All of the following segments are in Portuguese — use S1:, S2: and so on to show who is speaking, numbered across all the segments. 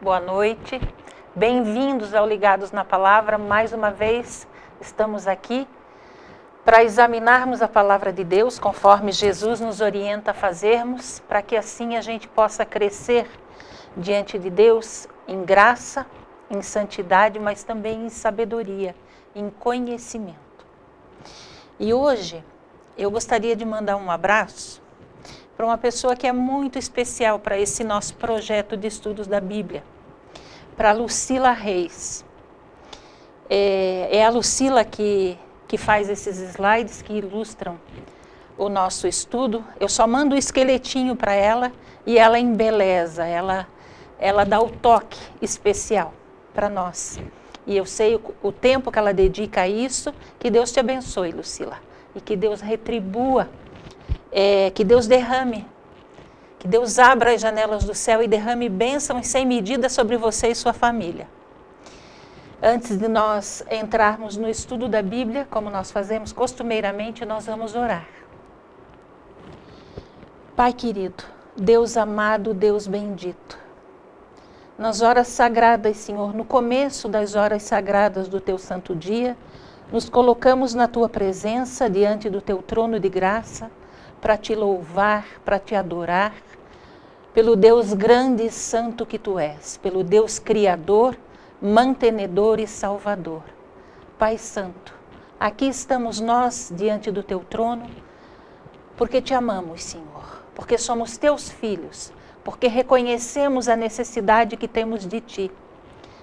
S1: boa noite. Bem-vindos ao Ligados na Palavra. Mais uma vez estamos aqui para examinarmos a Palavra de Deus, conforme Jesus nos orienta a fazermos, para que assim a gente possa crescer diante de Deus em graça, em santidade, mas também em sabedoria, em conhecimento. E hoje eu gostaria de mandar um abraço para uma pessoa que é muito especial para esse nosso projeto de estudos da Bíblia, para a Lucila Reis. É a Lucila que faz esses slides que ilustram o nosso estudo. Eu só mando o esqueletinho para ela e ela embeleza, ela dá o toque especial para nós. E eu sei o tempo que ela dedica a isso. Que Deus te abençoe, Lucila, e que Deus retribua, que Deus derrame, que Deus abra as janelas do céu e derrame bênçãos sem medida sobre você e sua família. Antes de nós entrarmos no estudo da Bíblia, como nós fazemos costumeiramente, nós vamos orar. Pai querido, Deus amado, Deus bendito, nas horas sagradas, Senhor, no começo das horas sagradas do Teu santo dia, nos colocamos na Tua presença, diante do Teu trono de graça, para Te louvar, para Te adorar, pelo Deus grande e santo que Tu és, pelo Deus Criador, mantenedor e salvador. Pai Santo, aqui estamos nós diante do Teu trono, porque Te amamos, Senhor, porque somos Teus filhos, porque reconhecemos a necessidade que temos de Ti.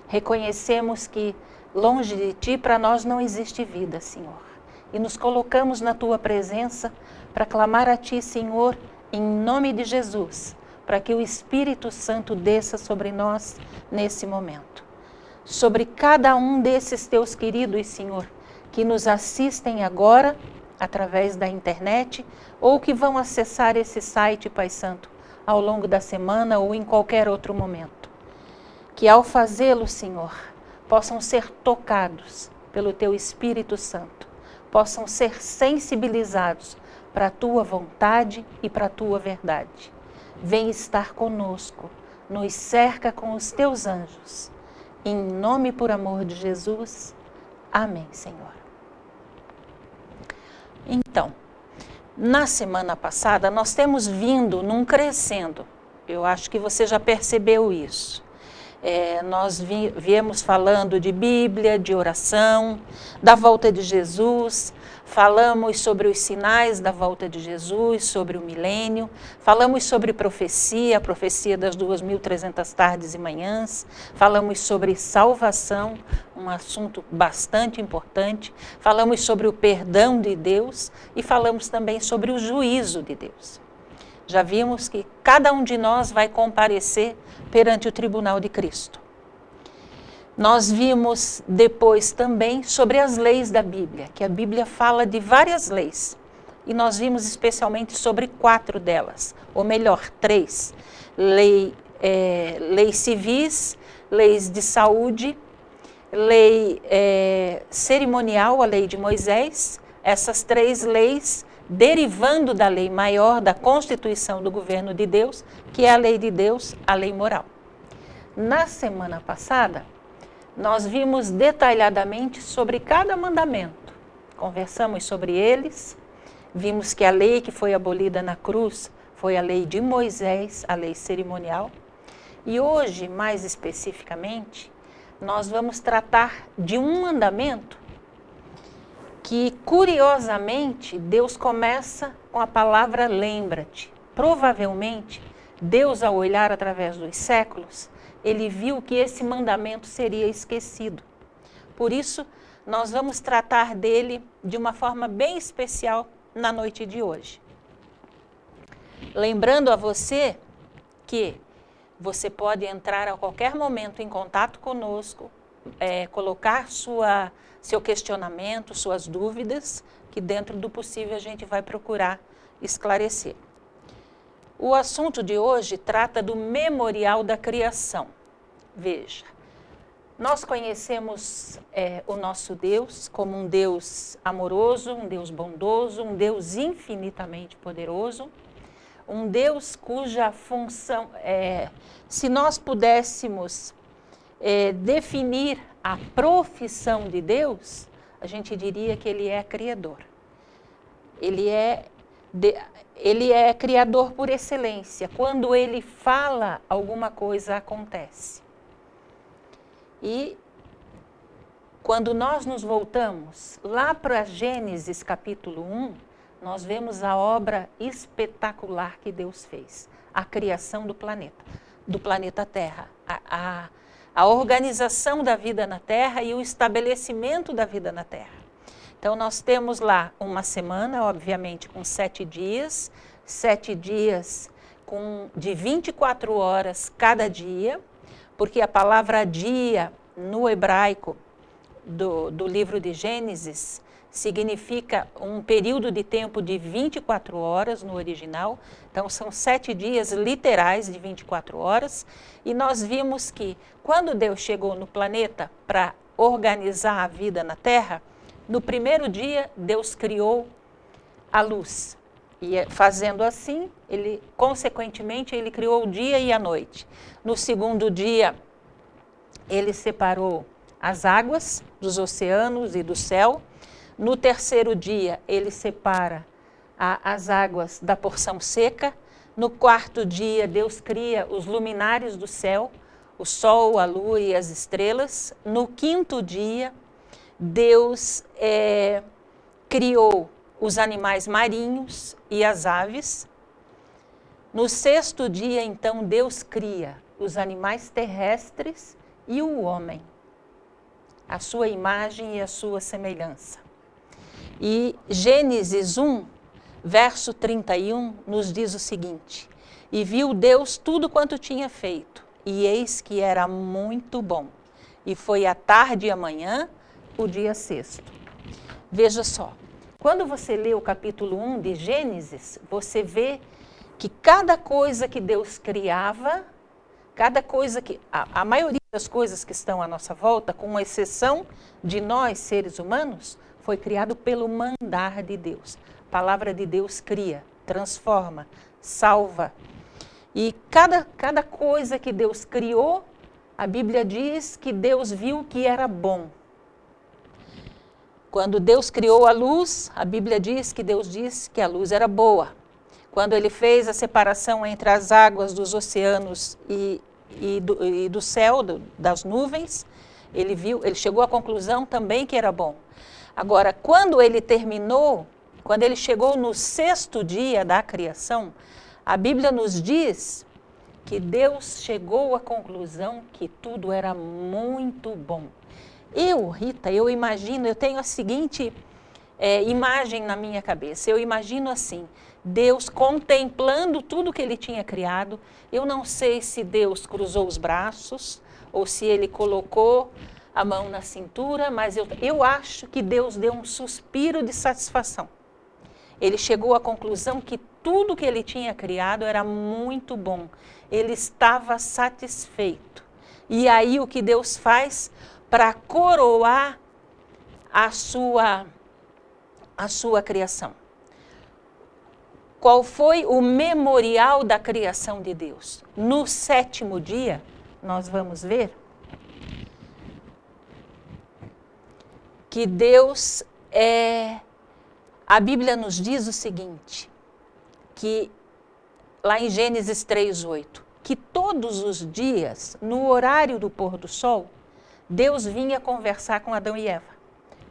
S1: Reconhecemos que longe de Ti para nós não existe vida, Senhor. E nos colocamos na Tua presença para clamar a Ti, Senhor, em nome de Jesus, para que o Espírito Santo desça sobre nós nesse momento. Sobre cada um desses Teus queridos, Senhor, que nos assistem agora, através da internet, ou que vão acessar esse site, Pai Santo, ao longo da semana ou em qualquer outro momento. Que ao fazê-lo, Senhor, possam ser tocados pelo Teu Espírito Santo, possam ser sensibilizados para a Tua vontade e para a Tua verdade. Vem estar conosco, nos cerca com os Teus anjos. Em nome e por amor de Jesus. Amém, Senhor. Então, na semana passada, nós temos vindo num crescendo. Eu acho que você já percebeu isso. Nós viemos falando de Bíblia, de oração, da volta de Jesus, falamos sobre os sinais da volta de Jesus, sobre o milênio, falamos sobre profecia, a profecia das 2.300 tardes e manhãs, falamos sobre salvação, um assunto bastante importante, falamos sobre o perdão de Deus e falamos também sobre o juízo de Deus. Já vimos que cada um de nós vai comparecer perante o tribunal de Cristo. Nós vimos depois também sobre as leis da Bíblia, que a Bíblia fala de várias leis. E nós vimos especialmente sobre 4 delas, ou melhor, 3. Leis civis, leis de saúde, lei cerimonial, a lei de Moisés. Essas 3 leis derivando da lei maior, da constituição do governo de Deus, que é a lei de Deus, a lei moral. Na semana passada, nós vimos detalhadamente sobre cada mandamento. Conversamos sobre eles, vimos que a lei que foi abolida na cruz foi a lei de Moisés, a lei cerimonial. E hoje, mais especificamente, nós vamos tratar de um mandamento que, curiosamente, Deus começa com a palavra lembra-te. Provavelmente, Deus, ao olhar através dos séculos, Ele viu que esse mandamento seria esquecido. Por isso, nós vamos tratar dele de uma forma bem especial na noite de hoje. Lembrando a você que você pode entrar a qualquer momento em contato conosco, colocar seu questionamento, suas dúvidas, que dentro do possível a gente vai procurar esclarecer. O assunto de hoje trata do memorial da criação. Veja, nós conhecemos o nosso Deus como um Deus amoroso, um Deus bondoso, um Deus infinitamente poderoso, um Deus cuja função, se nós pudéssemos definir a profissão de Deus, a gente diria que Ele é criador. Ele é criador por excelência. Quando Ele fala, alguma coisa acontece. E quando nós nos voltamos lá para Gênesis capítulo 1, nós vemos a obra espetacular que Deus fez. A criação do planeta Terra. A organização da vida na Terra e o estabelecimento da vida na Terra. Então, nós temos lá uma semana, obviamente, com 7 dias, 7 dias de 24 horas cada dia, porque a palavra dia, no hebraico do livro de Gênesis, significa um período de tempo de 24 horas no original. Então, são 7 dias literais de 24 horas. E nós vimos que, quando Deus chegou no planeta para organizar a vida na Terra, no primeiro dia, Deus criou a luz. E fazendo assim, consequentemente, Ele criou o dia e a noite. No segundo dia, Ele separou as águas dos oceanos e do céu. No terceiro dia, Ele separa as águas da porção seca. No quarto dia, Deus cria os luminares do céu, o sol, a lua e as estrelas. No quinto dia, Deus criou os animais marinhos e as aves. No sexto dia, então, Deus cria os animais terrestres e o homem, a sua imagem e a sua semelhança. E Gênesis 1, verso 31, nos diz o seguinte: e viu Deus tudo quanto tinha feito, e eis que era muito bom. E foi a tarde e a manhã, o dia sexto. Veja só, quando você lê o capítulo 1 de Gênesis, você vê que cada coisa que Deus criava, a maioria das coisas que estão à nossa volta, com exceção de nós, seres humanos, foi criado pelo mandar de Deus. A palavra de Deus cria, transforma, salva. E cada coisa que Deus criou, a Bíblia diz que Deus viu que era bom. Quando Deus criou a luz, a Bíblia diz que Deus disse que a luz era boa. Quando Ele fez a separação entre as águas dos oceanos e do céu, das nuvens, Ele chegou à conclusão também que era bom. Agora, quando Ele chegou no sexto dia da criação, a Bíblia nos diz que Deus chegou à conclusão que tudo era muito bom. Rita, eu tenho a seguinte imagem na minha cabeça. Eu imagino assim, Deus contemplando tudo que Ele tinha criado. Eu não sei se Deus cruzou os braços ou se Ele colocou a mão na cintura, mas eu acho que Deus deu um suspiro de satisfação. Ele chegou à conclusão que tudo que Ele tinha criado era muito bom. Ele estava satisfeito. E aí o que Deus faz para coroar a sua criação? Qual foi o memorial da criação de Deus? No sétimo dia, nós vamos ver que Deus a Bíblia nos diz o seguinte, que lá em Gênesis 3:8, que todos os dias, no horário do pôr do sol, Deus vinha conversar com Adão e Eva,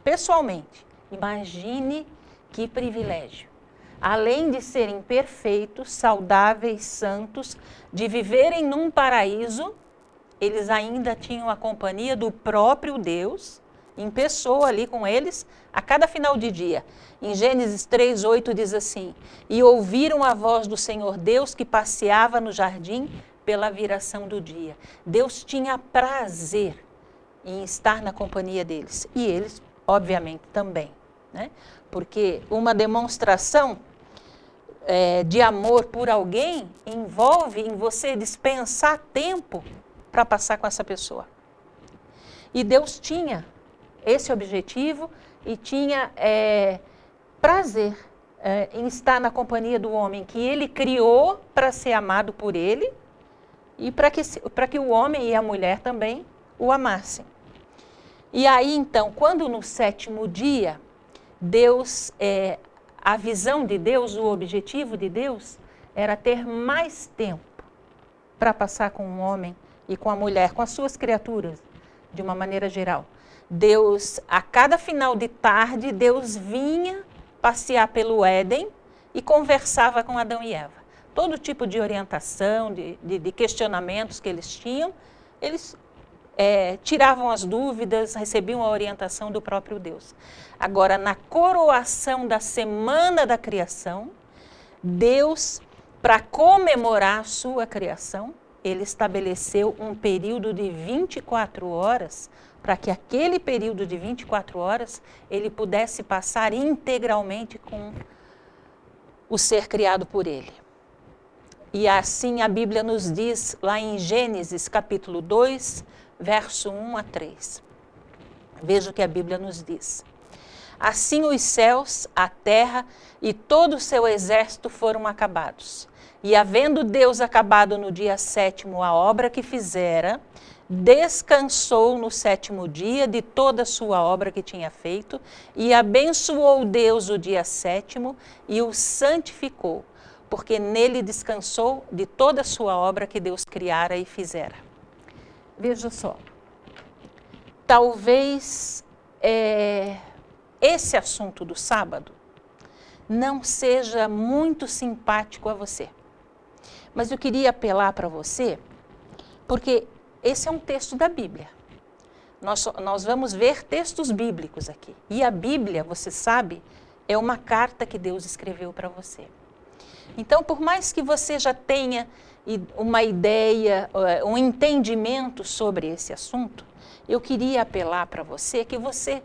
S1: pessoalmente. Imagine que privilégio. Além de serem perfeitos, saudáveis, santos, de viverem num paraíso, eles ainda tinham a companhia do próprio Deus, em pessoa ali com eles, a cada final de dia. Em Gênesis 3:8 diz assim, e ouviram a voz do Senhor Deus que passeava no jardim pela viração do dia. Deus tinha prazer em estar na companhia deles. E eles, obviamente, também, né? Porque uma demonstração de amor por alguém envolve em você dispensar tempo para passar com essa pessoa. E Deus tinha esse objetivo e tinha prazer, em estar na companhia do homem que ele criou para ser amado por ele e para que o homem e a mulher também o amassem. E aí, então, quando no 7º dia, Deus, a visão de Deus, o objetivo de Deus, era ter mais tempo para passar com o homem e com a mulher, com as suas criaturas, de uma maneira geral. Deus, a cada final de tarde, Deus vinha passear pelo Éden e conversava com Adão e Eva. Todo tipo de orientação, de questionamentos que eles tinham, eles tiravam as dúvidas, recebiam a orientação do próprio Deus. Agora, na coroação da semana da criação, Deus, para comemorar a sua criação, ele estabeleceu um período de 24 horas, para que aquele período de 24 horas ele pudesse passar integralmente com o ser criado por ele. E assim a Bíblia nos diz lá em Gênesis capítulo 2, verso 1 a 3. Veja o que a Bíblia nos diz. Assim os céus, a terra e todo o seu exército foram acabados. E havendo Deus acabado no dia 7º a obra que fizera, descansou no 7º dia de toda a sua obra que tinha feito, e abençoou Deus o dia 7º e o santificou, porque nele descansou de toda a sua obra que Deus criara e fizera. Veja só, talvez esse assunto do sábado não seja muito simpático a você, mas eu queria apelar para você, porque esse é um texto da Bíblia. Nós vamos ver textos bíblicos aqui. E a Bíblia, você sabe, é uma carta que Deus escreveu para você. Então, por mais que você já tenha uma ideia, um entendimento sobre esse assunto, eu queria apelar para você que você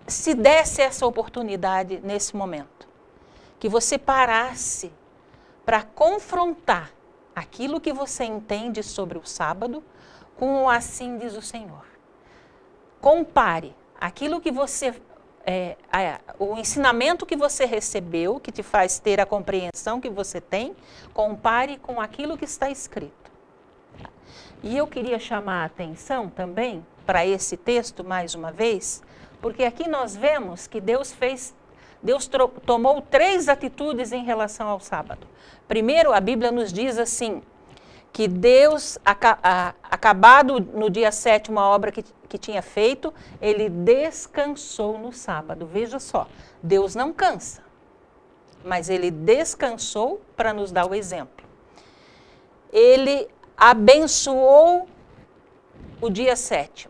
S1: se desse essa oportunidade nesse momento. Que você parasse para confrontar aquilo que você entende sobre o sábado com o assim diz o Senhor. Compare aquilo que você, o ensinamento que você recebeu, que te faz ter a compreensão que você tem, compare com aquilo que está escrito. E eu queria chamar a atenção também para esse texto mais uma vez, porque aqui nós vemos que Deus tomou 3 atitudes em relação ao sábado. Primeiro, a Bíblia nos diz assim, que Deus, acabado no dia 7º a obra que tinha feito, ele descansou no sábado. Veja só, Deus não cansa, mas ele descansou para nos dar o exemplo. Ele abençoou o dia 7º.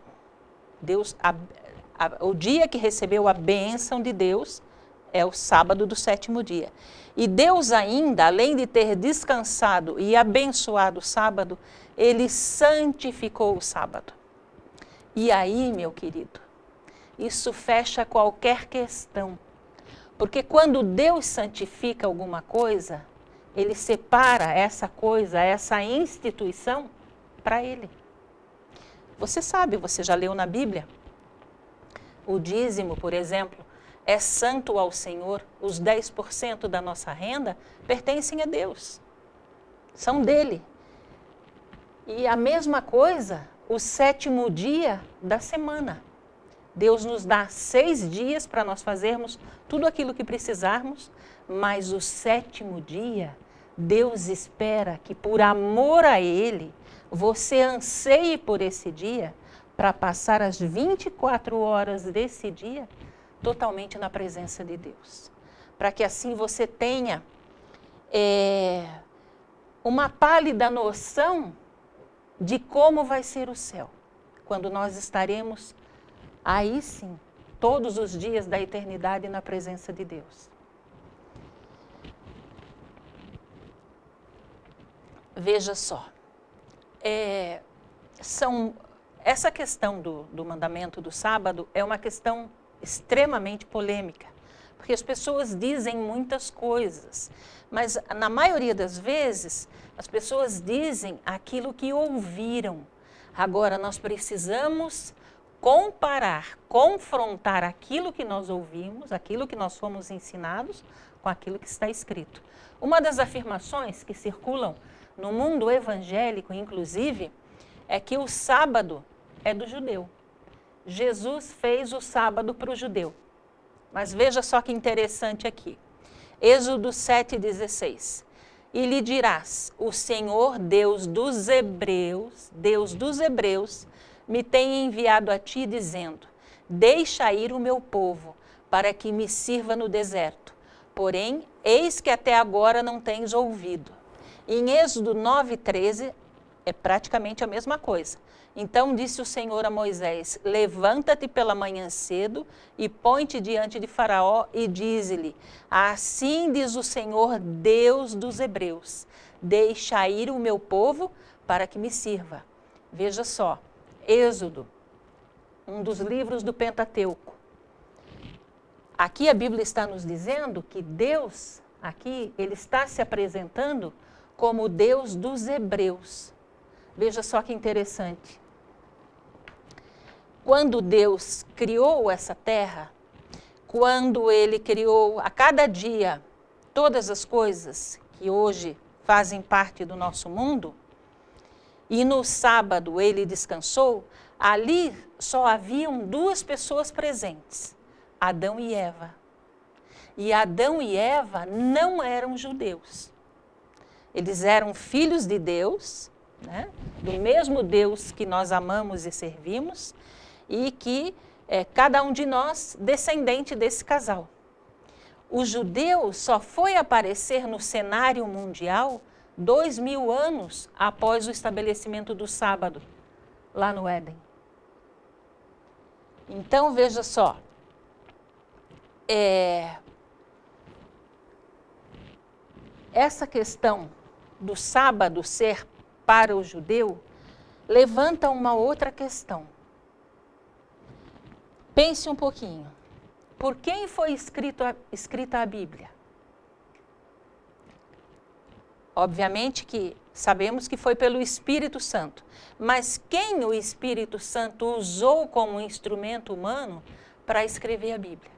S1: O dia que recebeu a bênção de Deus é o sábado do 7º dia. E Deus ainda, além de ter descansado e abençoado o sábado, ele santificou o sábado. E aí, meu querido, isso fecha qualquer questão. Porque quando Deus santifica alguma coisa, ele separa essa coisa, essa instituição, para ele. Você sabe, você já leu na Bíblia? O dízimo, por exemplo, é santo ao Senhor. Os 10% da nossa renda pertencem a Deus. São dele. E a mesma coisa, o 7º dia da semana. Deus nos dá 6 dias para nós fazermos tudo aquilo que precisarmos, mas o 7º dia, Deus espera que por amor a Ele, você anseie por esse dia para passar as 24 horas desse dia totalmente na presença de Deus. Para que assim você tenha uma pálida noção de como vai ser o céu, quando nós estaremos aí sim, todos os dias da eternidade na presença de Deus. Veja só, essa questão do mandamento do sábado é uma questão extremamente polêmica, porque as pessoas dizem muitas coisas, mas na maioria das vezes as pessoas dizem aquilo que ouviram. Agora nós precisamos comparar, confrontar aquilo que nós ouvimos, aquilo que nós fomos ensinados, com aquilo que está escrito. Uma das afirmações que circulam no mundo evangélico, inclusive, é que o sábado é do judeu. Jesus fez o sábado para o judeu. Mas veja só que interessante aqui. Êxodo 7,16. E lhe dirás, o Senhor Deus dos Hebreus, me tem enviado a ti, dizendo, deixa ir o meu povo, para que me sirva no deserto. Porém, eis que até agora não tens ouvido. Em Êxodo 9,13, é praticamente a mesma coisa. Então disse o Senhor a Moisés, levanta-te pela manhã cedo e põe-te diante de Faraó e dize-lhe, assim diz o Senhor Deus dos Hebreus, deixa ir o meu povo para que me sirva. Veja só, Êxodo, um dos livros do Pentateuco. Aqui a Bíblia está nos dizendo que Deus, aqui, ele está se apresentando como o Deus dos Hebreus. Veja só que interessante. Quando Deus criou essa terra, quando ele criou a cada dia todas as coisas que hoje fazem parte do nosso mundo, e no sábado ele descansou, ali só haviam duas pessoas presentes, Adão e Eva. E Adão e Eva não eram judeus. Eles eram filhos de Deus, né? Do mesmo Deus que nós amamos e servimos, e que cada um de nós descendente desse casal. O judeu só foi aparecer no cenário mundial 2000 anos após o estabelecimento do sábado, lá no Éden. Então, veja só, essa questão do sábado ser para o judeu levanta uma outra questão. Pense um pouquinho. Por quem foi escrita a Bíblia? Obviamente que sabemos que foi pelo Espírito Santo. Mas quem o Espírito Santo usou como instrumento humano para escrever a Bíblia?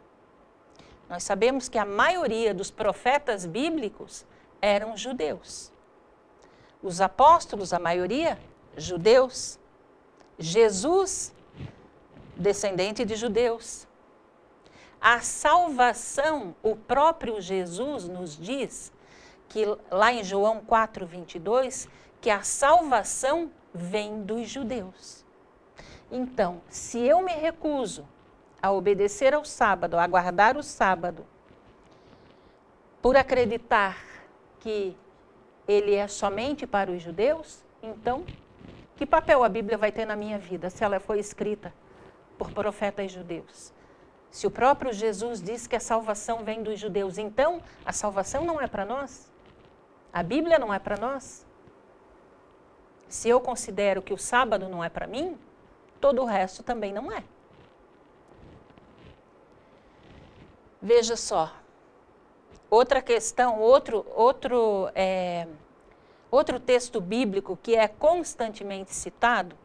S1: Nós sabemos que a maioria dos profetas bíblicos eram judeus. Os apóstolos, a maioria, judeus. Jesus, descendente de judeus. A salvação, o próprio Jesus nos diz, que lá em João 4,22, que a salvação vem dos judeus. Então, se eu me recuso a obedecer ao sábado, a guardar o sábado, por acreditar que ele é somente para os judeus, então, que papel a Bíblia vai ter na minha vida se ela foi escrita por profetas judeus? Se o próprio Jesus diz que a salvação vem dos judeus, então a salvação não é para nós? A Bíblia não é para nós? Se eu considero que o sábado não é para mim, todo o resto também não é. Veja só, outra questão, outro texto bíblico que é constantemente citado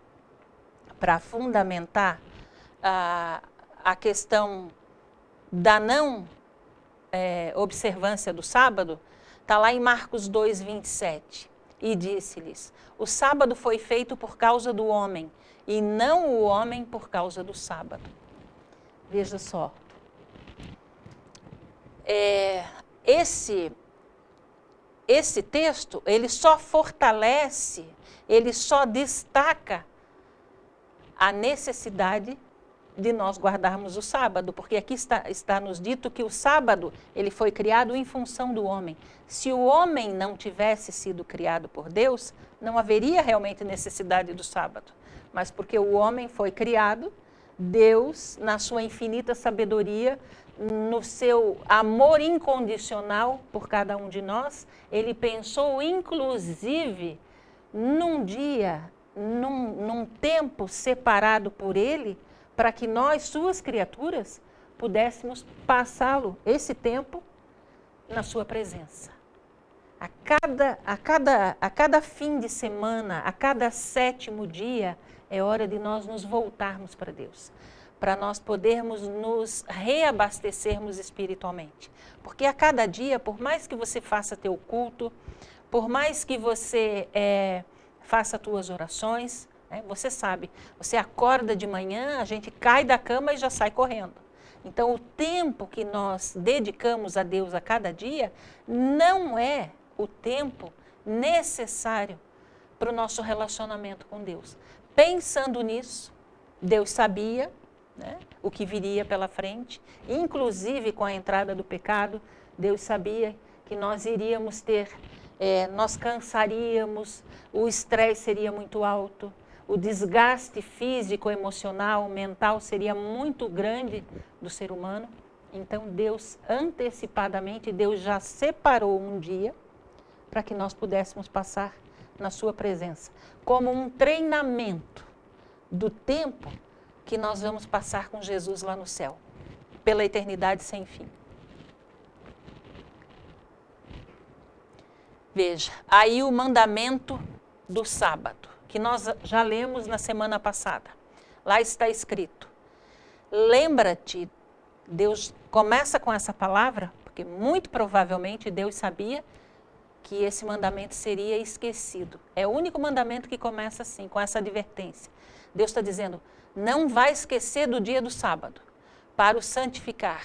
S1: para fundamentar a questão da não observância do sábado, está lá em Marcos 2,27. E disse-lhes, o sábado foi feito por causa do homem, e não o homem por causa do sábado. Veja só. Esse texto, ele só fortalece, ele só destaca a necessidade de nós guardarmos o sábado, porque aqui está nos dito que o sábado ele foi criado em função do homem. Se o homem não tivesse sido criado por Deus, não haveria realmente necessidade do sábado. Mas porque o homem foi criado, Deus, na sua infinita sabedoria, no seu amor incondicional por cada um de nós, ele pensou inclusive num dia, num tempo separado por ele, para que nós, suas criaturas, pudéssemos passá-lo, esse tempo, na sua presença. A cada fim de semana, a cada 7º dia, É hora de nós nos voltarmos para Deus, para nós podermos nos reabastecermos espiritualmente. Porque a cada dia, por mais que você faça teu culto, por mais que você faça tuas orações, você sabe, você acorda de manhã, a gente cai da cama e já sai correndo. Então, o tempo que nós dedicamos a Deus a cada dia não é o tempo necessário para o nosso relacionamento com Deus. Pensando nisso, Deus sabia, né, o que viria pela frente, inclusive com a entrada do pecado, Deus sabia que nós iríamos ter, nós cansaríamos, o estresse seria muito alto, o desgaste físico, emocional, mental seria muito grande do ser humano. Então Deus, antecipadamente, Deus já separou um dia para que nós pudéssemos passar na sua presença, como um treinamento do tempo que nós vamos passar com Jesus lá no céu, pela eternidade sem fim. Veja, aí o mandamento do sábado, que nós já lemos na semana passada. Lá está escrito, lembra-te, Deus começa com essa palavra, porque muito provavelmente Deus sabia que esse mandamento seria esquecido. É o único mandamento que começa assim, com essa advertência. Deus está dizendo, não vai esquecer do dia do sábado, para o santificar.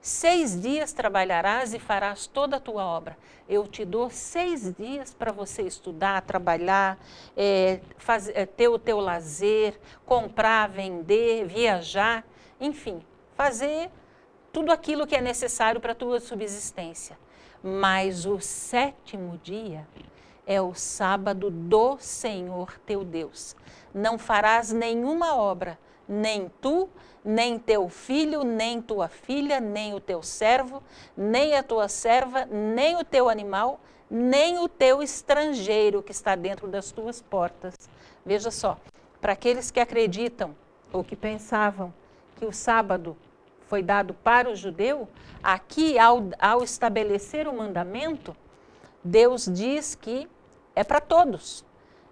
S1: 6 dias trabalharás e farás toda a tua obra. Eu te dou 6 dias para você estudar, trabalhar, ter o teu lazer, comprar, vender, viajar, enfim, fazer tudo aquilo que é necessário para a tua subsistência. Mas o 7º dia é o sábado do Senhor teu Deus. Não farás nenhuma obra, nem tu, nem teu filho, nem tua filha, nem o teu servo, nem a tua serva, nem o teu animal, nem o teu estrangeiro que está dentro das tuas portas. Veja só, para aqueles que acreditam ou que pensavam que o sábado foi dado para o judeu, aqui ao estabelecer o mandamento, Deus diz que é para todos.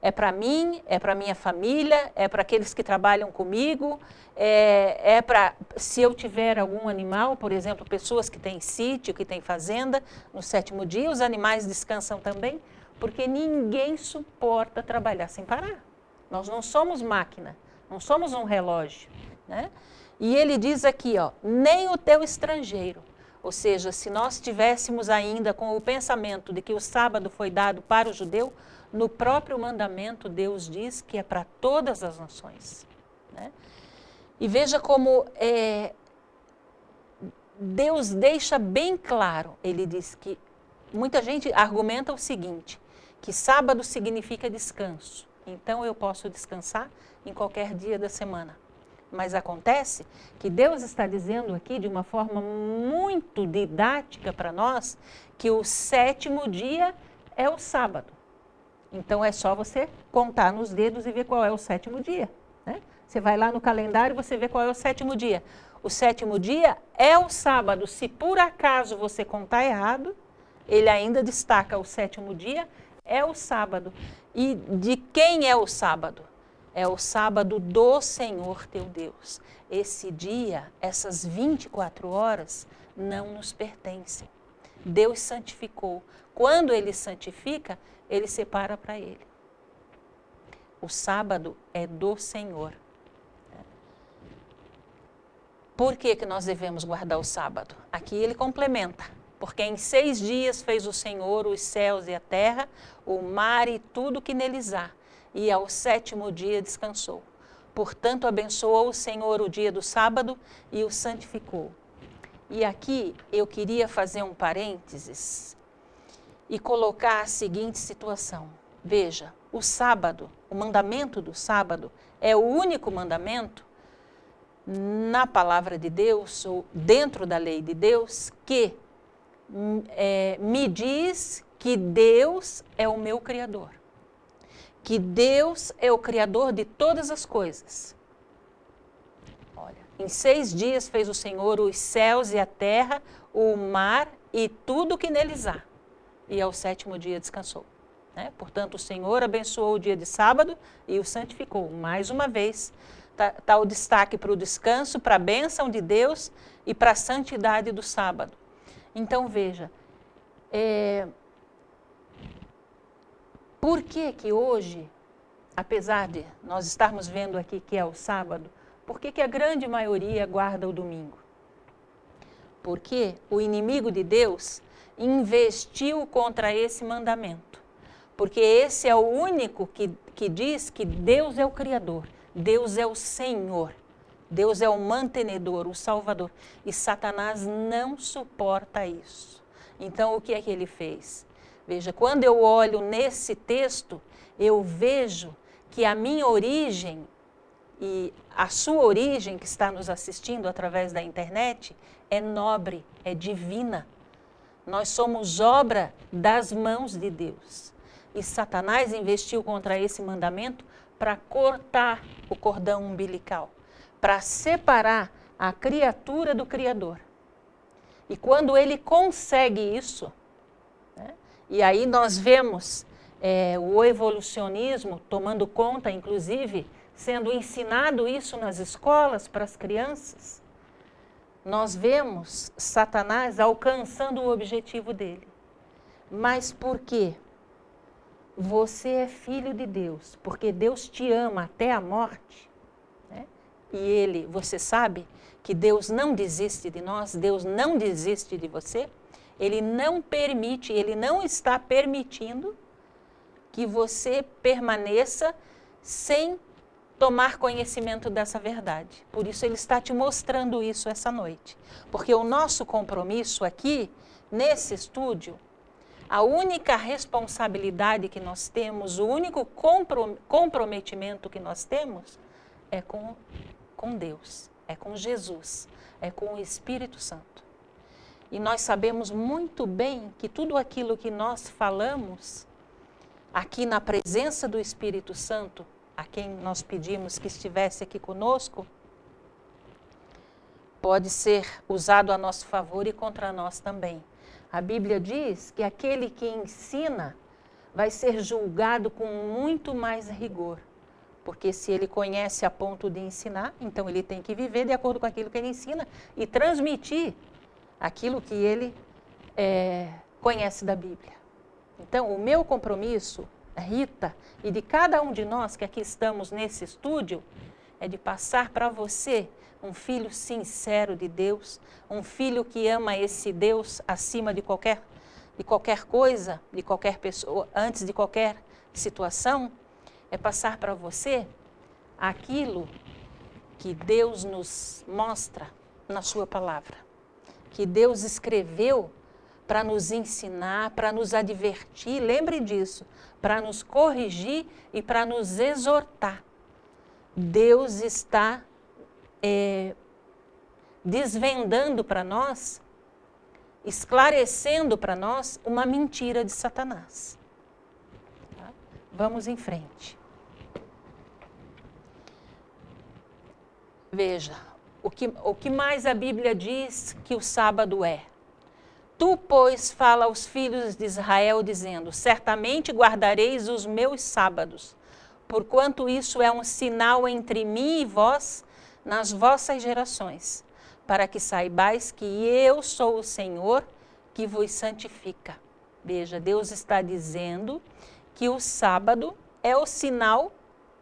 S1: É para mim, é para minha família, é para aqueles que trabalham comigo, é para, se eu tiver algum animal, por exemplo, pessoas que têm sítio, que têm fazenda, no 7º dia os animais descansam também, porque ninguém suporta trabalhar sem parar. Nós não somos máquina, não somos um relógio, né? E ele diz aqui, ó, nem o teu estrangeiro. Ou seja, se nós estivéssemos ainda com o pensamento de que o sábado foi dado para o judeu, no próprio mandamento Deus diz que é para todas as nações, né? E veja como Deus deixa bem claro, ele diz que muita gente argumenta o seguinte, que sábado significa descanso, então eu posso descansar em qualquer dia da semana. Mas acontece que Deus está dizendo aqui de uma forma muito didática para nós que o 7º dia é o sábado. Então é só você contar nos dedos e ver qual é o 7º dia, né? Você vai lá no calendário e você vê qual é o 7º dia. O 7º dia é o sábado. Se por acaso você contar errado, ele ainda destaca o 7º dia é o sábado. E de quem é o sábado? É o sábado do Senhor teu Deus. Esse dia, essas 24 horas, não nos pertencem. Deus santificou. Quando Ele santifica, Ele separa para Ele. O sábado é do Senhor. Por que que nós devemos guardar o sábado? Aqui ele complementa. Porque em 6 dias fez o Senhor os céus e a terra, o mar e tudo que neles há. E ao 7º dia descansou. Portanto, abençoou o Senhor o dia do sábado e o santificou. E aqui eu queria fazer um parênteses e colocar a seguinte situação. Veja, o sábado, o mandamento do sábado, é o único mandamento na palavra de Deus, ou dentro da lei de Deus, que me diz que Deus é o meu Criador. Que Deus é o Criador de todas as coisas. Olha, em 6 dias fez o Senhor os céus e a terra, o mar e tudo que neles há. E ao 7º dia descansou. né? Portanto, o Senhor abençoou o dia de sábado e o santificou. Mais uma vez, está o destaque para o descanso, para a bênção de Deus e para a santidade do sábado. Então, veja, por que hoje, apesar de nós estarmos vendo aqui que é o sábado, por que a grande maioria guarda o domingo? Porque o inimigo de Deus investiu contra esse mandamento. Porque esse é o único que diz que Deus é o Criador, Deus é o Senhor, Deus é o mantenedor, o Salvador. E Satanás não suporta isso. Então, o que é que ele fez? Veja, quando eu olho nesse texto, eu vejo que a minha origem e a sua origem, que está nos assistindo através da internet, é nobre, é divina. Nós somos obra das mãos de Deus. E Satanás investiu contra esse mandamento para cortar o cordão umbilical, para separar a criatura do Criador. E quando ele consegue isso, né, e aí nós vemos o evolucionismo tomando conta, inclusive, sendo ensinado isso nas escolas para as crianças, nós vemos Satanás alcançando o objetivo dele. Mas por quê? Você é filho de Deus, porque Deus te ama até a morte, né? E você sabe que Deus não desiste de nós, Deus não desiste de você, Ele não permite, Ele não está permitindo que você permaneça sem tomar conhecimento dessa verdade. Por isso Ele está te mostrando isso essa noite. Porque o nosso compromisso aqui, nesse estúdio, a única responsabilidade que nós temos, o único comprometimento que nós temos é com Deus, é com Jesus, é com o Espírito Santo. E nós sabemos muito bem que tudo aquilo que nós falamos aqui na presença do Espírito Santo, a quem nós pedimos que estivesse aqui conosco, pode ser usado a nosso favor e contra nós também. A Bíblia diz que aquele que ensina vai ser julgado com muito mais rigor. Porque se ele conhece a ponto de ensinar, então ele tem que viver de acordo com aquilo que ele ensina e transmitir aquilo que ele conhece da Bíblia. Então, o meu compromisso, Rita, e de cada um de nós que aqui estamos nesse estúdio, é de passar para você um filho sincero de Deus, um filho que ama esse Deus acima de qualquer coisa, de qualquer pessoa, antes de qualquer situação, é passar para você aquilo que Deus nos mostra na sua palavra, que Deus escreveu para nos ensinar, para nos advertir, lembre disso, para nos corrigir e para nos exortar. Deus está desvendando para nós, esclarecendo para nós uma mentira de Satanás. Tá? Vamos em frente. Veja, o que mais a Bíblia diz que o sábado é? Tu, pois, fala aos filhos de Israel, dizendo, certamente guardareis os meus sábados, porquanto isso é um sinal entre mim e vós, nas vossas gerações, para que saibais que eu sou o Senhor que vos santifica. Veja, Deus está dizendo que o sábado é o sinal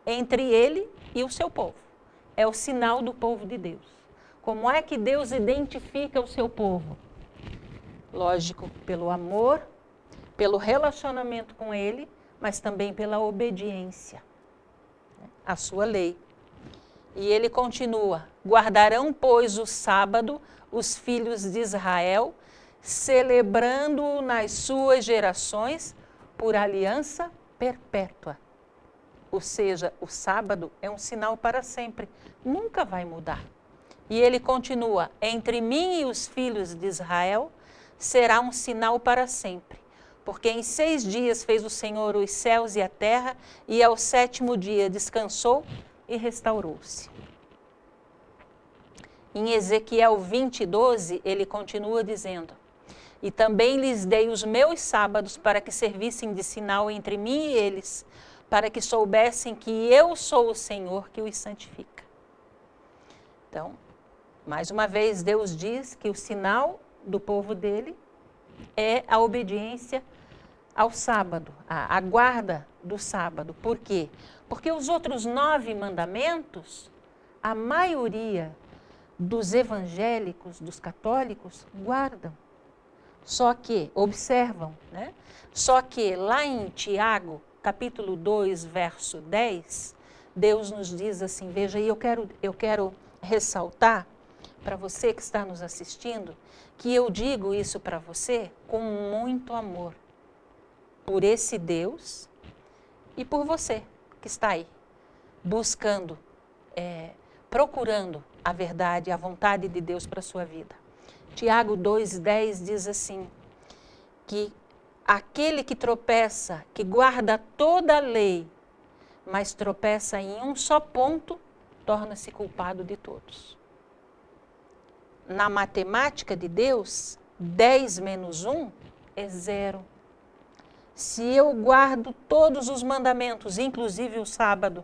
S1: entre ele e o seu povo. É o sinal do povo de Deus. Como é que Deus identifica o seu povo? Lógico, pelo amor, pelo relacionamento com ele, mas também pela obediência à sua lei. E ele continua, guardarão, pois, o sábado os filhos de Israel, celebrando-o nas suas gerações por aliança perpétua. Ou seja, o sábado é um sinal para sempre, nunca vai mudar. E ele continua, entre mim e os filhos de Israel será um sinal para sempre. Porque em 6 dias fez o Senhor os céus e a terra, e ao 7º dia descansou e restaurou-se. Em Ezequiel 20:12, ele continua dizendo, E também lhes dei os meus sábados para que servissem de sinal entre mim e eles, para que soubessem que eu sou o Senhor que os santifica. Então, mais uma vez, Deus diz que o sinal do povo dele é a obediência ao sábado, a guarda do sábado. Por quê? Porque os outros 9 mandamentos, a maioria dos evangélicos, dos católicos, guardam. Só que, observam, né? Só que lá em Tiago, capítulo 2, verso 10, Deus nos diz assim, veja, e eu quero ressaltar para você que está nos assistindo, que eu digo isso para você com muito amor, por esse Deus e por você que está aí, buscando, procurando a verdade, a vontade de Deus para a sua vida. Tiago 2,10 diz assim, que aquele que tropeça, que guarda toda a lei, mas tropeça em um só ponto, torna-se culpado de todos. Na matemática de Deus, 10 menos 1 é 0. Se eu guardo todos os mandamentos, inclusive o sábado,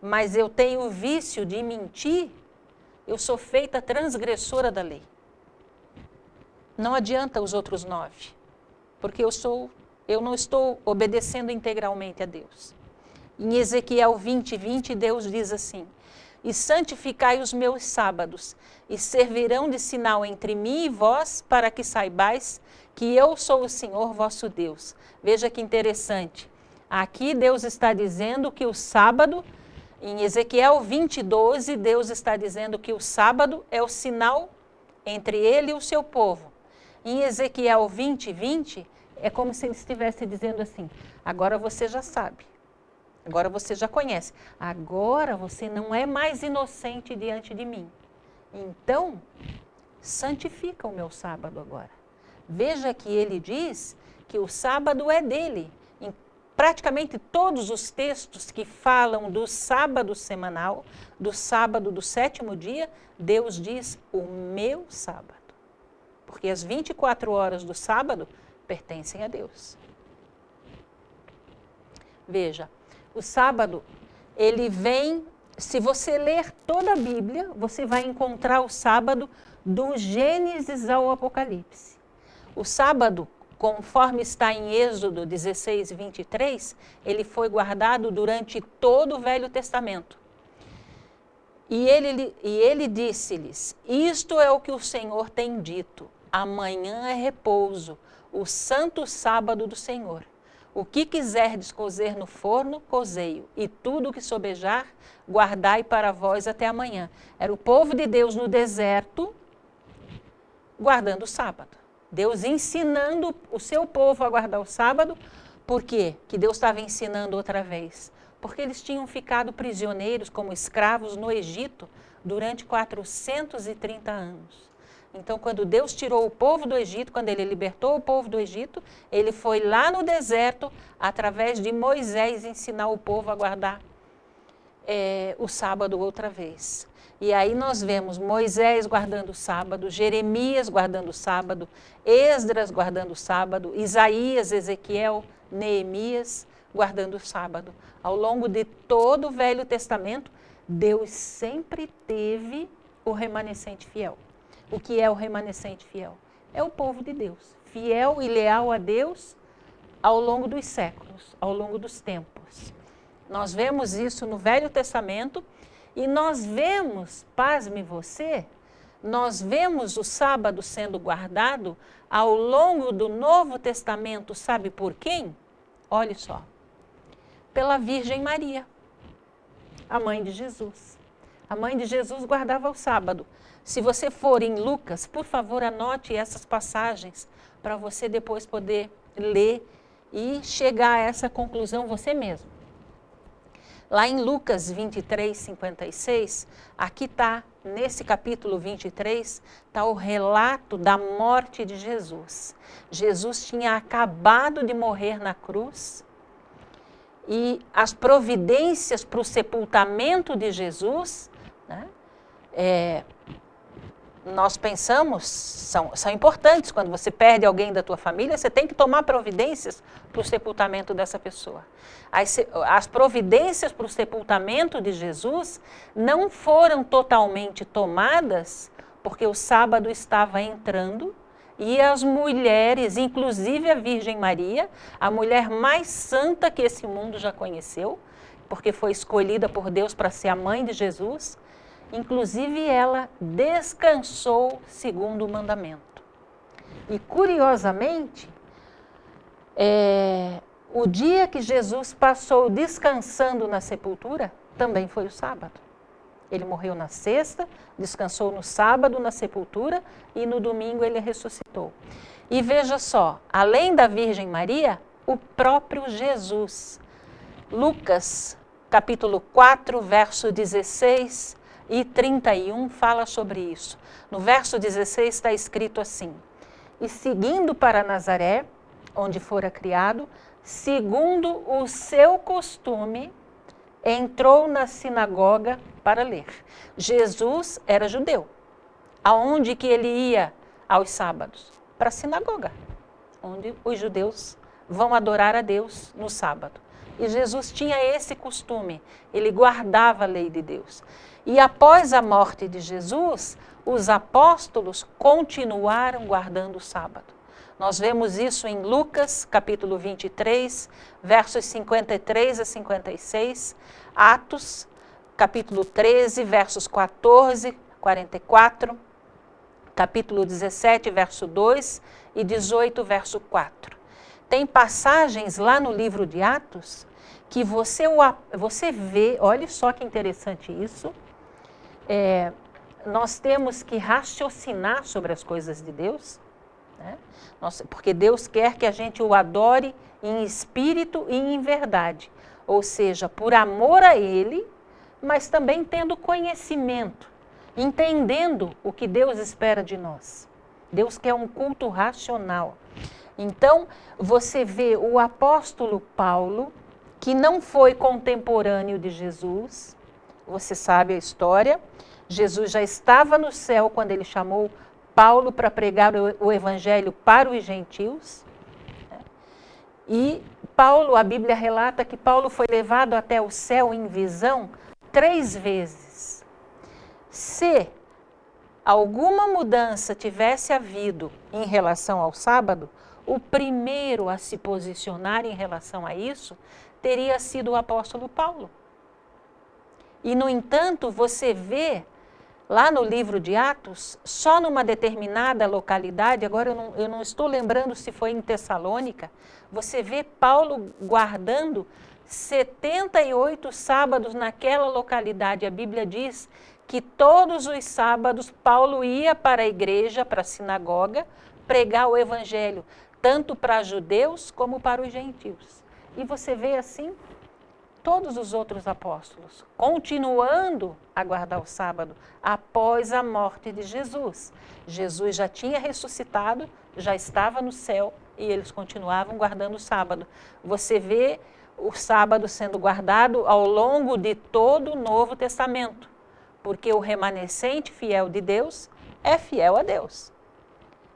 S1: mas eu tenho o vício de mentir, eu sou feita transgressora da lei. Não adianta os outros 9, porque eu não estou obedecendo integralmente a Deus. Em Ezequiel 20:20, Deus diz assim, e santificai os meus sábados, e servirão de sinal entre mim e vós, para que saibais que eu sou o Senhor vosso Deus. Veja que interessante. Aqui Deus está dizendo que o sábado, em Ezequiel 20:12, Deus está dizendo que o sábado é o sinal entre ele e o seu povo. Em Ezequiel 20:20, é como se ele estivesse dizendo assim, agora você já sabe, agora você já conhece, agora você não é mais inocente diante de mim. Então, santifica o meu sábado agora. Veja que ele diz que o sábado é dele. Em praticamente todos os textos que falam do sábado semanal, do sábado do 7º dia, Deus diz o meu sábado. Porque as 24 horas do sábado pertencem a Deus. Veja, o sábado, ele vem, se você ler toda a Bíblia, você vai encontrar o sábado do Gênesis ao Apocalipse. O sábado, conforme está em Êxodo 16:23, ele foi guardado durante todo o Velho Testamento. E ele disse-lhes, isto é o que o Senhor tem dito, amanhã é repouso, o santo sábado do Senhor. O que quiserdes cozer no forno, cozei-o, e tudo o que sobejar, guardai para vós até amanhã. Era o povo de Deus no deserto, guardando o sábado. Deus ensinando o seu povo a guardar o sábado. Por quê? Que Deus estava ensinando outra vez? Porque eles tinham ficado prisioneiros como escravos no Egito durante 430 anos. Então, quando Deus tirou o povo do Egito, quando ele libertou o povo do Egito, ele foi lá no deserto, através de Moisés, ensinar o povo a guardar o sábado outra vez. E aí nós vemos Moisés guardando o sábado, Jeremias guardando o sábado, Esdras guardando o sábado, Isaías, Ezequiel, Neemias guardando o sábado. Ao longo de todo o Velho Testamento, Deus sempre teve o remanescente fiel. O que é o remanescente fiel? É o povo de Deus, fiel e leal a Deus ao longo dos séculos, ao longo dos tempos. Nós vemos isso no Velho Testamento e nós vemos, pasme você, nós vemos o sábado sendo guardado ao longo do Novo Testamento, sabe por quem? Olhe só, pela Virgem Maria, a mãe de Jesus. A mãe de Jesus guardava o sábado. Se você for em Lucas, por favor, anote essas passagens para você depois poder ler e chegar a essa conclusão você mesmo. Lá em Lucas 23:56, aqui está, nesse capítulo 23, está o relato da morte de Jesus. Jesus tinha acabado de morrer na cruz e as providências para o sepultamento de Jesus, né, nós pensamos, são importantes. Quando você perde alguém da tua família, você tem que tomar providências para o sepultamento dessa pessoa. As providências para o sepultamento de Jesus não foram totalmente tomadas, porque o sábado estava entrando e as mulheres, inclusive a Virgem Maria, a mulher mais santa que esse mundo já conheceu, porque foi escolhida por Deus para ser a mãe de Jesus, inclusive ela descansou segundo o mandamento. E curiosamente, o dia que Jesus passou descansando na sepultura também foi o sábado. Ele morreu na sexta, descansou no sábado na sepultura e no domingo ele ressuscitou. E veja só, além da Virgem Maria, o próprio Jesus. Lucas, capítulo 4, verso 16 e 31 fala sobre isso. No verso 16 está escrito assim: e seguindo para Nazaré, onde fora criado, segundo o seu costume, entrou na sinagoga para ler. Jesus era judeu. Aonde que ele ia aos sábados? Para a sinagoga, onde os judeus vão adorar a Deus no sábado. E Jesus tinha esse costume, ele guardava a lei de Deus. E após a morte de Jesus, os apóstolos continuaram guardando o sábado. Nós vemos isso em Lucas, capítulo 23, versos 53 a 56, Atos, capítulo 13, versos 14, 44, capítulo 17, verso 2 e 18, verso 4. Tem passagens lá no livro de Atos que você vê, olha só que interessante isso, nós temos que raciocinar sobre as coisas de Deus, né? Porque Deus quer que a gente o adore em espírito e em verdade, ou seja, por amor a Ele, mas também tendo conhecimento, entendendo o que Deus espera de nós. Deus quer um culto racional. Então, você vê o apóstolo Paulo, que não foi contemporâneo de Jesus, você sabe a história, Jesus já estava no céu quando ele chamou Paulo para pregar o evangelho para os gentios. E Paulo, a Bíblia relata que Paulo foi levado até o céu em visão 3 vezes. Se alguma mudança tivesse havido em relação ao sábado, o primeiro a se posicionar em relação a isso teria sido o apóstolo Paulo. E, no entanto, você vê lá no livro de Atos, só numa determinada localidade, agora eu não estou lembrando se foi em Tessalônica, você vê Paulo guardando 78 sábados naquela localidade. A Bíblia diz que todos os sábados Paulo ia para a igreja, para a sinagoga, pregar o evangelho, tanto para judeus como para os gentios. E você vê assim todos os outros apóstolos continuando a guardar o sábado após a morte de Jesus. Jesus já tinha ressuscitado, já estava no céu e eles continuavam guardando o sábado. Você vê o sábado sendo guardado ao longo de todo o Novo Testamento, porque o remanescente fiel de Deus é fiel a Deus.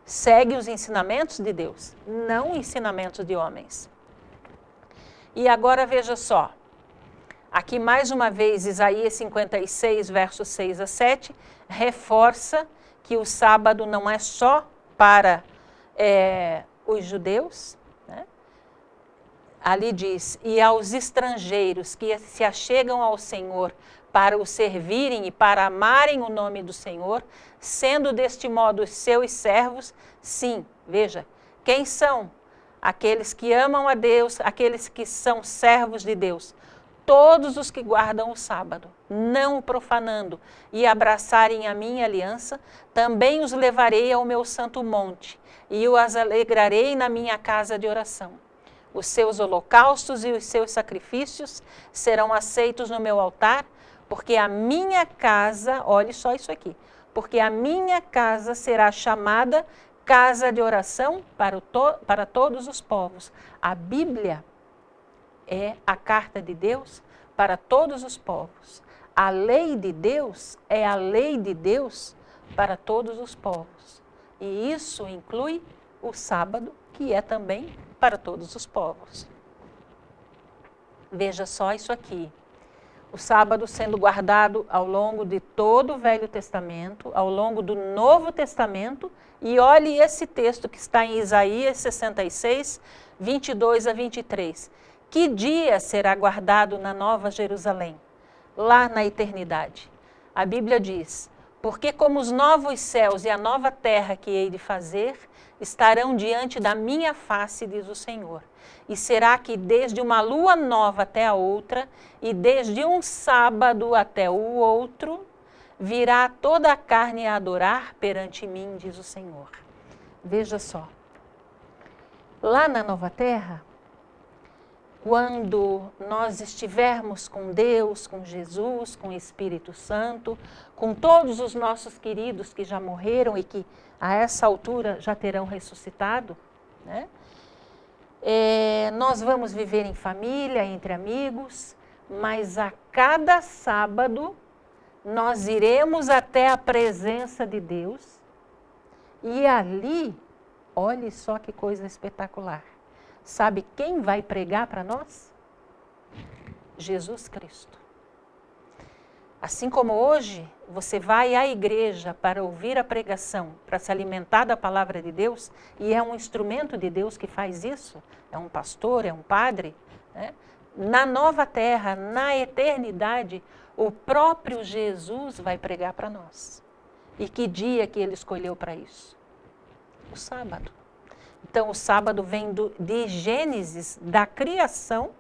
S1: Segue os ensinamentos de Deus, não ensinamentos de homens. E agora veja só, aqui mais uma vez Isaías 56, versos 6 a 7, reforça que o sábado não é só para os judeus, né? Ali diz, e aos estrangeiros que se achegam ao Senhor para o servirem e para amarem o nome do Senhor, sendo deste modo seus servos, sim, veja, quem são? Aqueles que amam a Deus, aqueles que são servos de Deus, todos os que guardam o sábado, não o profanando, e abraçarem a minha aliança, também os levarei ao meu santo monte, e os alegrarei na minha casa de oração. Os seus holocaustos e os seus sacrifícios serão aceitos no meu altar, porque a minha casa, olhe só isso aqui, porque a minha casa será chamada casa de oração para todos os povos. A Bíblia é a carta de Deus para todos os povos. A lei de Deus é a lei de Deus para todos os povos. E isso inclui o sábado, que é também para todos os povos. Veja só isso aqui. O sábado sendo guardado ao longo de todo o Velho Testamento, ao longo do Novo Testamento, e olhe esse texto que está em Isaías 66, 22 a 23. Que dia será guardado na Nova Jerusalém? Lá na eternidade. A Bíblia diz: porque como os novos céus e a nova terra que hei de fazer, estarão diante da minha face, diz o Senhor. E será que desde uma lua nova até a outra, e desde um sábado até o outro, virá toda a carne a adorar perante mim, diz o Senhor. Veja só. Lá na nova terra, quando nós estivermos com Deus, com Jesus, com o Espírito Santo, com todos os nossos queridos que já morreram e que a essa altura já terão ressuscitado, né? Nós vamos viver em família, entre amigos, mas a cada sábado nós iremos até a presença de Deus e ali, olhe só que coisa espetacular. Sabe quem vai pregar para nós? Jesus Cristo. Assim como hoje você vai à igreja para ouvir a pregação, para se alimentar da palavra de Deus, e é um instrumento de Deus que faz isso, é um pastor, é um padre, né? Na nova terra, na eternidade, o próprio Jesus vai pregar para nós. E que dia que ele escolheu para isso? O sábado. Então, o sábado vem de Gênesis, da criação,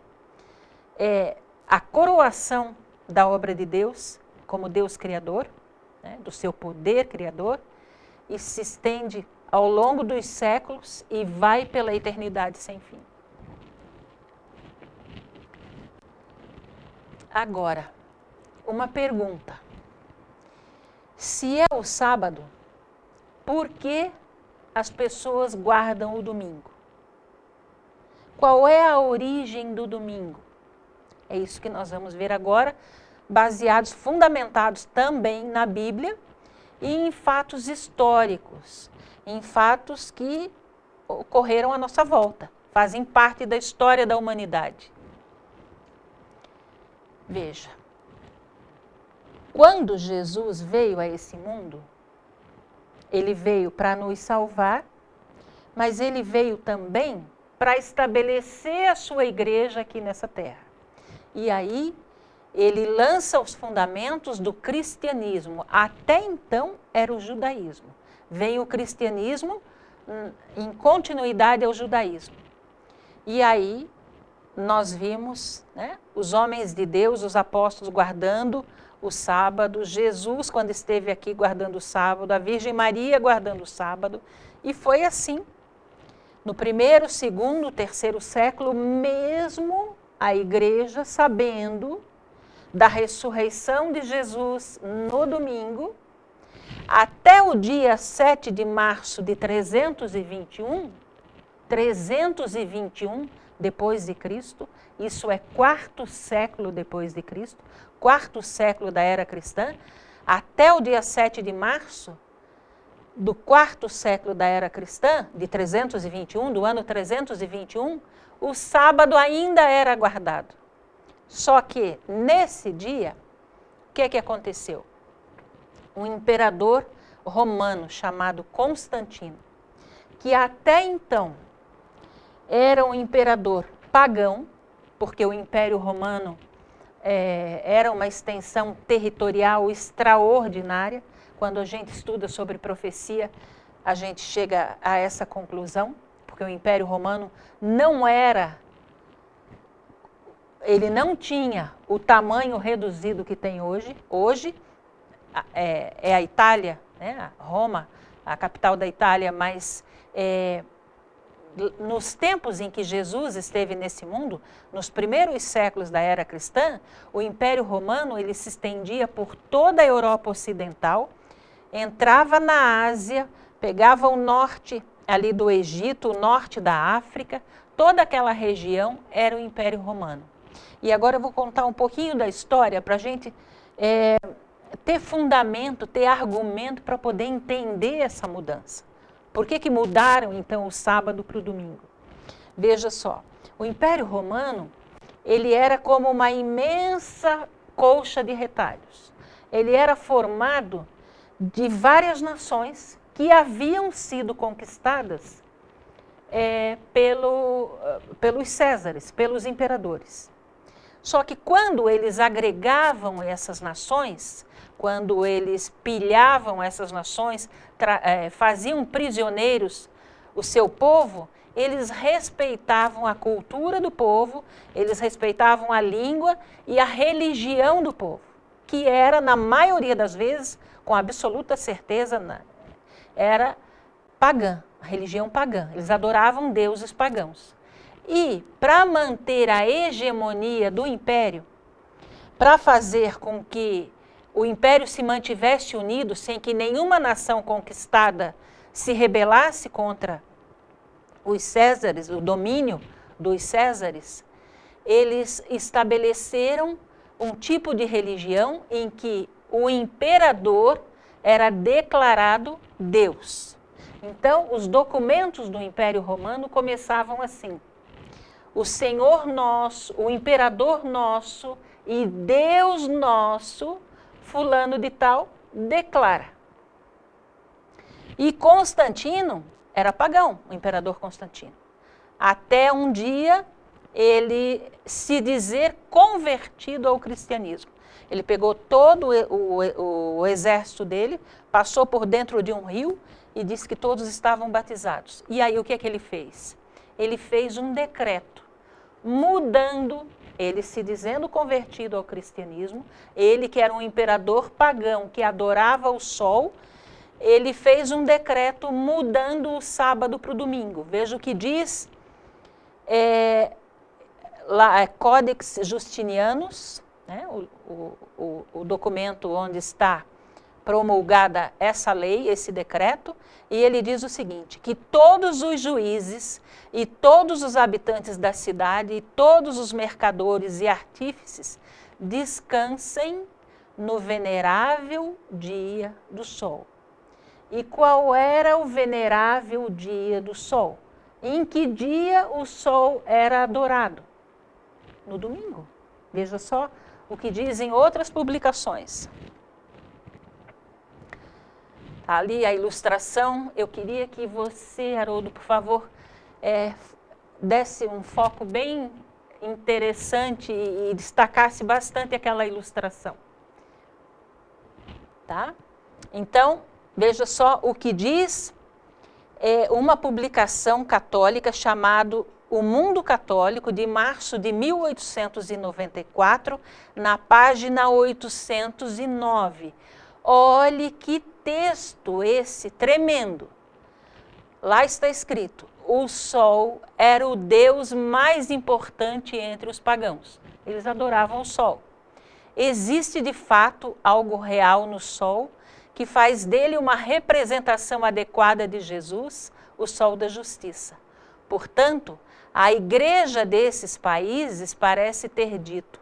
S1: a coroação da obra de Deus, como Deus criador, né, do seu poder criador, e se estende ao longo dos séculos e vai pela eternidade sem fim. Agora, uma pergunta. Se é o sábado, por que as pessoas guardam o domingo? Qual é a origem do domingo? É isso que nós vamos ver agora, fundamentados também na Bíblia e em fatos históricos, em fatos que ocorreram à nossa volta, fazem parte da história da humanidade. Veja, quando Jesus veio a esse mundo, ele veio para nos salvar, mas ele veio também para estabelecer a sua igreja aqui nessa terra. E aí, ele lança os fundamentos do cristianismo. Até então, era o judaísmo. Veio o cristianismo em continuidade ao judaísmo. E aí, nós vimos, né, os homens de Deus, os apóstolos guardando o sábado, Jesus, quando esteve aqui guardando o sábado, a Virgem Maria guardando o sábado. E foi assim. No primeiro, segundo, terceiro século, mesmo a igreja sabendo da ressurreição de Jesus no domingo, até o dia 7 de março de 321 depois de Cristo, isso é quarto século depois de Cristo, quarto século da era cristã, até o dia 7 de março do quarto século da era cristã, de 321, do ano 321, o sábado ainda era guardado. Só que, nesse dia, o que aconteceu? Um imperador romano chamado Constantino, que até então era um imperador pagão, porque o Império Romano era uma extensão territorial extraordinária. Quando a gente estuda sobre profecia, a gente chega a essa conclusão, porque o Império Romano ele não tinha o tamanho reduzido que tem hoje. Hoje é a Itália, né? Roma, a capital da Itália, mas nos tempos em que Jesus esteve nesse mundo, nos primeiros séculos da era cristã, o Império Romano ele se estendia por toda a Europa Ocidental, entrava na Ásia, pegava o norte ali do Egito, o norte da África, toda aquela região era o Império Romano. E agora eu vou contar um pouquinho da história para a gente ter fundamento, ter argumento para poder entender essa mudança. Por que mudaram, então, o sábado para o domingo? Veja só, o Império Romano, ele era como uma imensa colcha de retalhos. Ele era formado de várias nações que haviam sido conquistadas pelos Césares, pelos imperadores. Só que quando eles agregavam essas nações, quando eles pilhavam essas nações, faziam prisioneiros o seu povo, eles respeitavam a cultura do povo, eles respeitavam a língua e a religião do povo, que era, na maioria das vezes, com absoluta certeza, era pagã, a religião pagã. Eles adoravam deuses pagãos. E, para manter a hegemonia do império, para fazer com que o império se mantivesse unido, sem que nenhuma nação conquistada se rebelasse contra os Césares, o domínio dos Césares, eles estabeleceram um tipo de religião em que o imperador era declarado Deus. Então, os documentos do Império Romano começavam assim: o Senhor nosso, o imperador nosso e Deus nosso, fulano de tal, declara. E Constantino era pagão, o imperador Constantino. Até um dia ele se dizer convertido ao cristianismo. Ele pegou todo o exército dele, passou por dentro de um rio e disse que todos estavam batizados. E aí o que é que ele fez? Ele fez um decreto, mudando, ele se dizendo convertido ao cristianismo, ele que era um imperador pagão que adorava o sol, ele fez um decreto mudando o sábado para o domingo. Veja o que diz Codex Justinianus, né, o documento onde está promulgada essa lei, esse decreto, e ele diz o seguinte: que todos os juízes e todos os habitantes da cidade e todos os mercadores e artífices descansem no venerável dia do sol. E qual era o venerável dia do sol? Em que dia o sol era adorado? No domingo. Veja só o que dizem outras publicações. Tá ali a ilustração. Eu queria que você, Haroldo, por favor, desse um foco bem interessante e destacasse bastante aquela ilustração. Tá? Então, veja só o que diz uma publicação católica chamada O Mundo Católico, de março de 1894, na página 809. Olhe que texto esse tremendo. Lá está escrito: o sol era o deus mais importante entre os pagãos. Eles adoravam o sol. Existe de fato algo real no sol que faz dele uma representação adequada de Jesus, o sol da justiça. Portanto, a igreja desses países parece ter dito: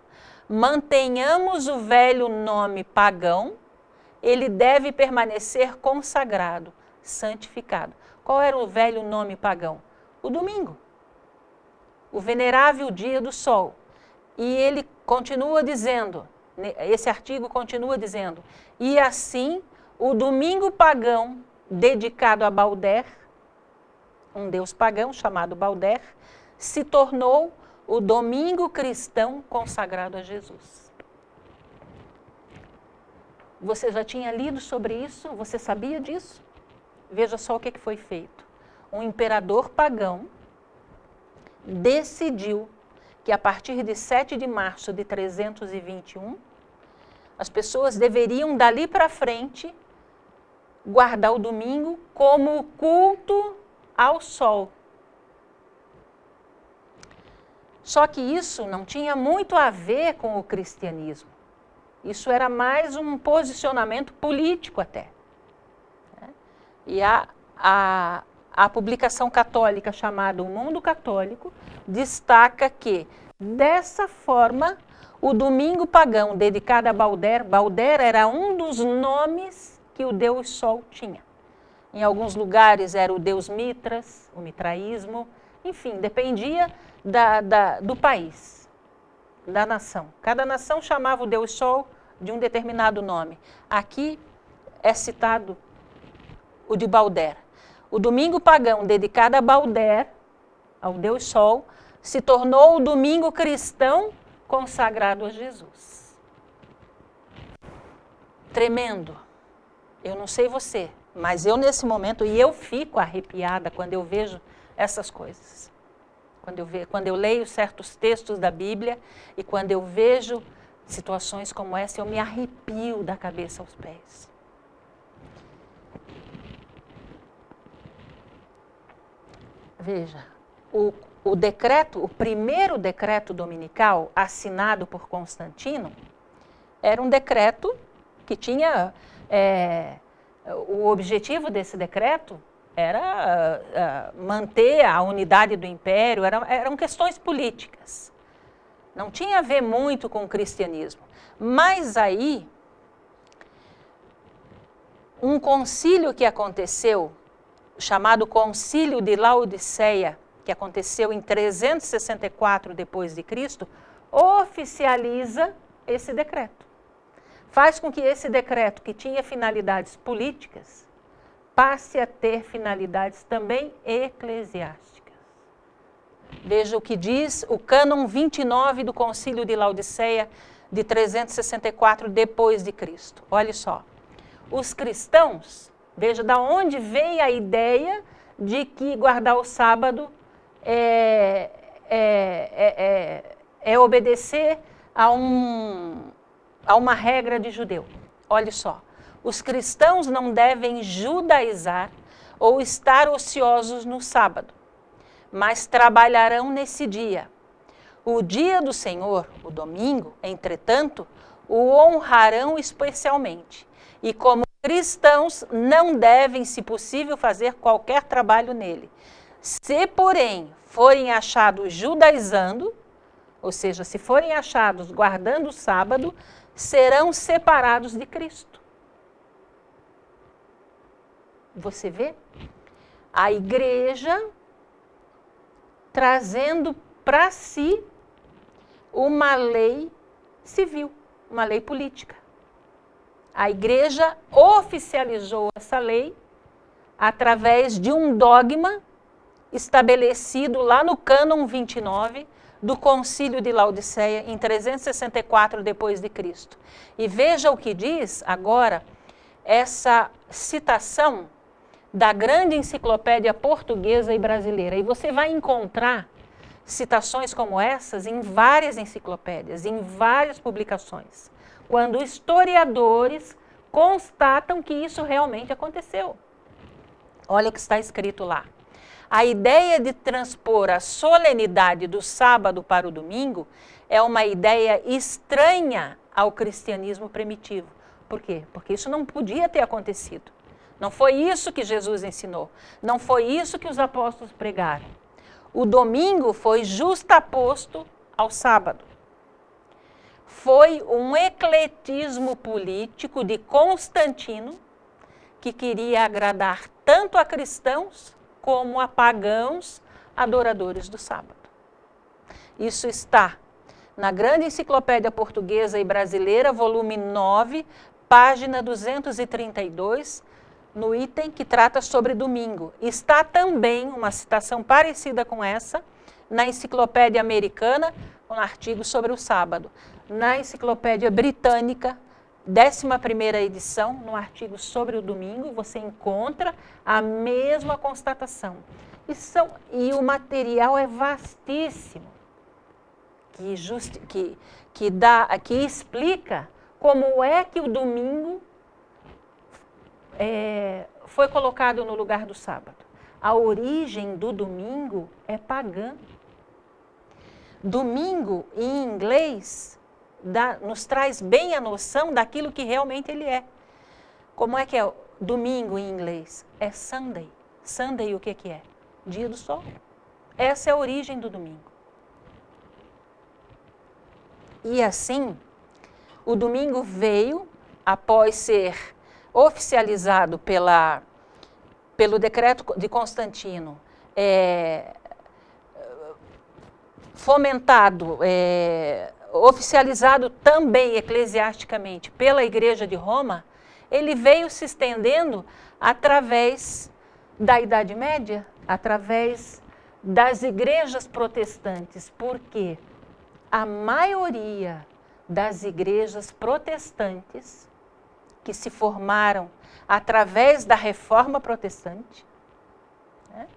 S1: mantenhamos o velho nome pagão, ele deve permanecer consagrado, santificado. Qual era o velho nome pagão? O domingo, o venerável dia do sol. E ele continua dizendo, esse artigo continua dizendo: e assim o domingo pagão dedicado a Balder, um deus pagão chamado Balder, se tornou o domingo cristão consagrado a Jesus. Você já tinha lido sobre isso? Você sabia disso? Veja só o que foi feito. Um imperador pagão decidiu que a partir de 7 de março de 321, as pessoas deveriam dali para frente guardar o domingo como culto ao sol. Só que isso não tinha muito a ver com o cristianismo. Isso era mais um posicionamento político até. E a publicação católica chamada O Mundo Católico destaca que Dessa forma, o domingo pagão dedicado a Balder, Balder era um dos nomes que o Deus Sol tinha. Em alguns lugares era o Deus Mitras, o mitraísmo, enfim, dependia do país, da nação. Cada nação chamava o Deus Sol de um determinado nome. Aqui é citado o de Balder. O domingo pagão dedicado a Balder, ao Deus Sol, se tornou o domingo cristão consagrado a Jesus. Tremendo. Eu não sei você, mas eu nesse momento, e eu fico arrepiada quando eu vejo essas coisas. Quando eu leio certos textos da Bíblia e quando eu vejo situações como essa, eu me arrepio da cabeça aos pés. Veja, o decreto, o primeiro decreto dominical assinado por Constantino, era um decreto que tinha, o objetivo desse decreto era manter a unidade do império, eram questões políticas. Não tinha a ver muito com o cristianismo. Mas aí, um concílio que aconteceu, chamado Concílio de Laodiceia, que aconteceu em 364 depois de Cristo, oficializa esse decreto. Faz com que esse decreto, que tinha finalidades políticas, passe a ter finalidades também eclesiásticas. Veja o que diz o cânon 29 do Concílio de Laodiceia, de 364 depois de Cristo. Olha só, os cristãos, veja de onde vem a ideia de que guardar o sábado é obedecer a uma regra de judeu. Olha só, os cristãos não devem judaizar ou estar ociosos no sábado, mas trabalharão nesse dia. O dia do Senhor, o domingo, entretanto, o honrarão especialmente. E como cristãos não devem, se possível, fazer qualquer trabalho nele. Se, porém, forem achados judaizando, ou seja, se forem achados guardando o sábado, serão separados de Cristo. Você vê? A igreja trazendo para si uma lei civil, uma lei política. A igreja oficializou essa lei através de um dogma estabelecido lá no cânon 29 do Concílio de Laodiceia, em 364 depois de Cristo. E veja o que diz agora essa citação da grande enciclopédia portuguesa e brasileira. E você vai encontrar citações como essas em várias enciclopédias, em várias publicações, quando historiadores constatam que isso realmente aconteceu. Olha o que está escrito lá. A ideia de transpor a solenidade do sábado para o domingo é uma ideia estranha ao cristianismo primitivo. Por quê? Porque isso não podia ter acontecido. Não foi isso que Jesus ensinou. Não foi isso que os apóstolos pregaram. O domingo foi justaposto ao sábado. Foi um ecletismo político de Constantino que queria agradar tanto a cristãos como a pagãos adoradores do sábado. Isso está na Grande Enciclopédia Portuguesa e Brasileira, volume 9, página 232, no item que trata sobre domingo. Está também uma citação parecida com essa na Enciclopédia Americana, um artigo sobre o sábado. Na Enciclopédia Britânica, 11ª edição, no artigo sobre o domingo, você encontra a mesma constatação. E o material é vastíssimo, que explica como é que o domingo foi colocado no lugar do sábado. A origem do domingo é pagã. Domingo, em inglês, nos traz bem a noção daquilo que realmente ele é. Como é que é domingo em inglês? É Sunday. Sunday o que é? Dia do sol. Essa é a origem do domingo. E assim, o domingo veio, após ser oficializado pelo decreto de Constantino, fomentado, oficializado também eclesiasticamente pela Igreja de Roma, ele veio se estendendo através da Idade Média, através das igrejas protestantes, porque a maioria das igrejas protestantes que se formaram através da Reforma Protestante, né,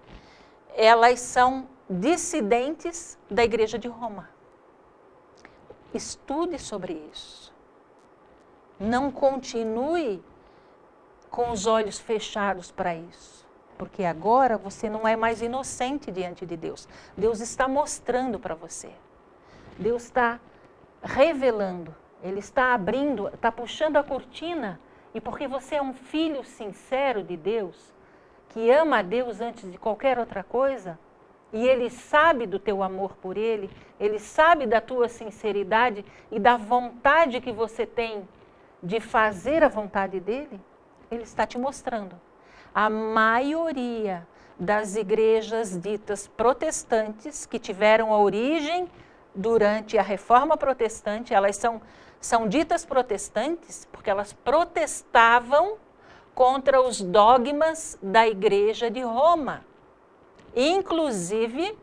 S1: elas são dissidentes da Igreja de Roma. Estude sobre isso. Não continue com os olhos fechados para isso, porque agora você não é mais inocente diante de Deus. Deus está mostrando para você. Deus está revelando. Ele está abrindo, está puxando a cortina. E porque você é um filho sincero de Deus, que ama a Deus antes de qualquer outra coisa, e Ele sabe do teu amor por Ele, Ele sabe da tua sinceridade e da vontade que você tem de fazer a vontade dEle, Ele está te mostrando. A maioria das igrejas ditas protestantes, que tiveram a origem durante a Reforma Protestante, elas são ditas protestantes porque elas protestavam contra os dogmas da Igreja de Roma, inclusive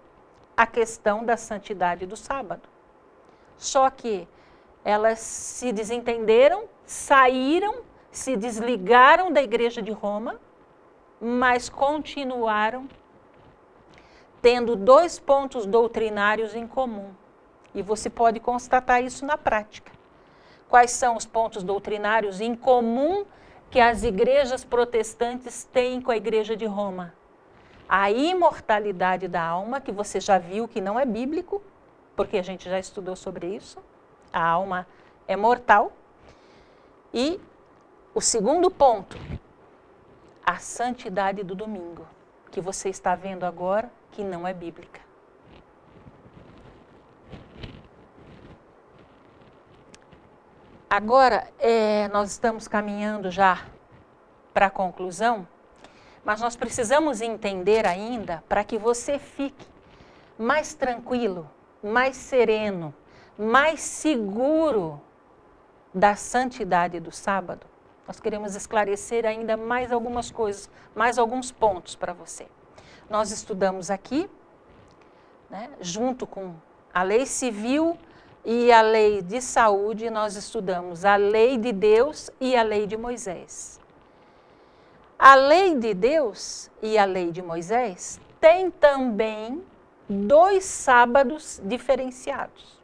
S1: a questão da santidade do sábado. Só que elas se desentenderam, saíram, se desligaram da Igreja de Roma, mas continuaram tendo 2 pontos doutrinários em comum. E você pode constatar isso na prática. Quais são os pontos doutrinários em comum que as igrejas protestantes têm com a Igreja de Roma? A imortalidade da alma, que você já viu que não é bíblico, porque a gente já estudou sobre isso. A alma é mortal. E o segundo ponto, a santidade do domingo, que você está vendo agora, que não é bíblica. Agora, nós estamos caminhando já para a conclusão, mas nós precisamos entender ainda, para que você fique mais tranquilo, mais sereno, mais seguro da santidade do sábado. Nós queremos esclarecer ainda mais algumas coisas, mais alguns pontos para você. Nós estudamos aqui, né, junto com a lei civil e a lei de saúde, nós estudamos a lei de Deus e a lei de Moisés. A lei de Deus e a lei de Moisés tem também 2 sábados diferenciados.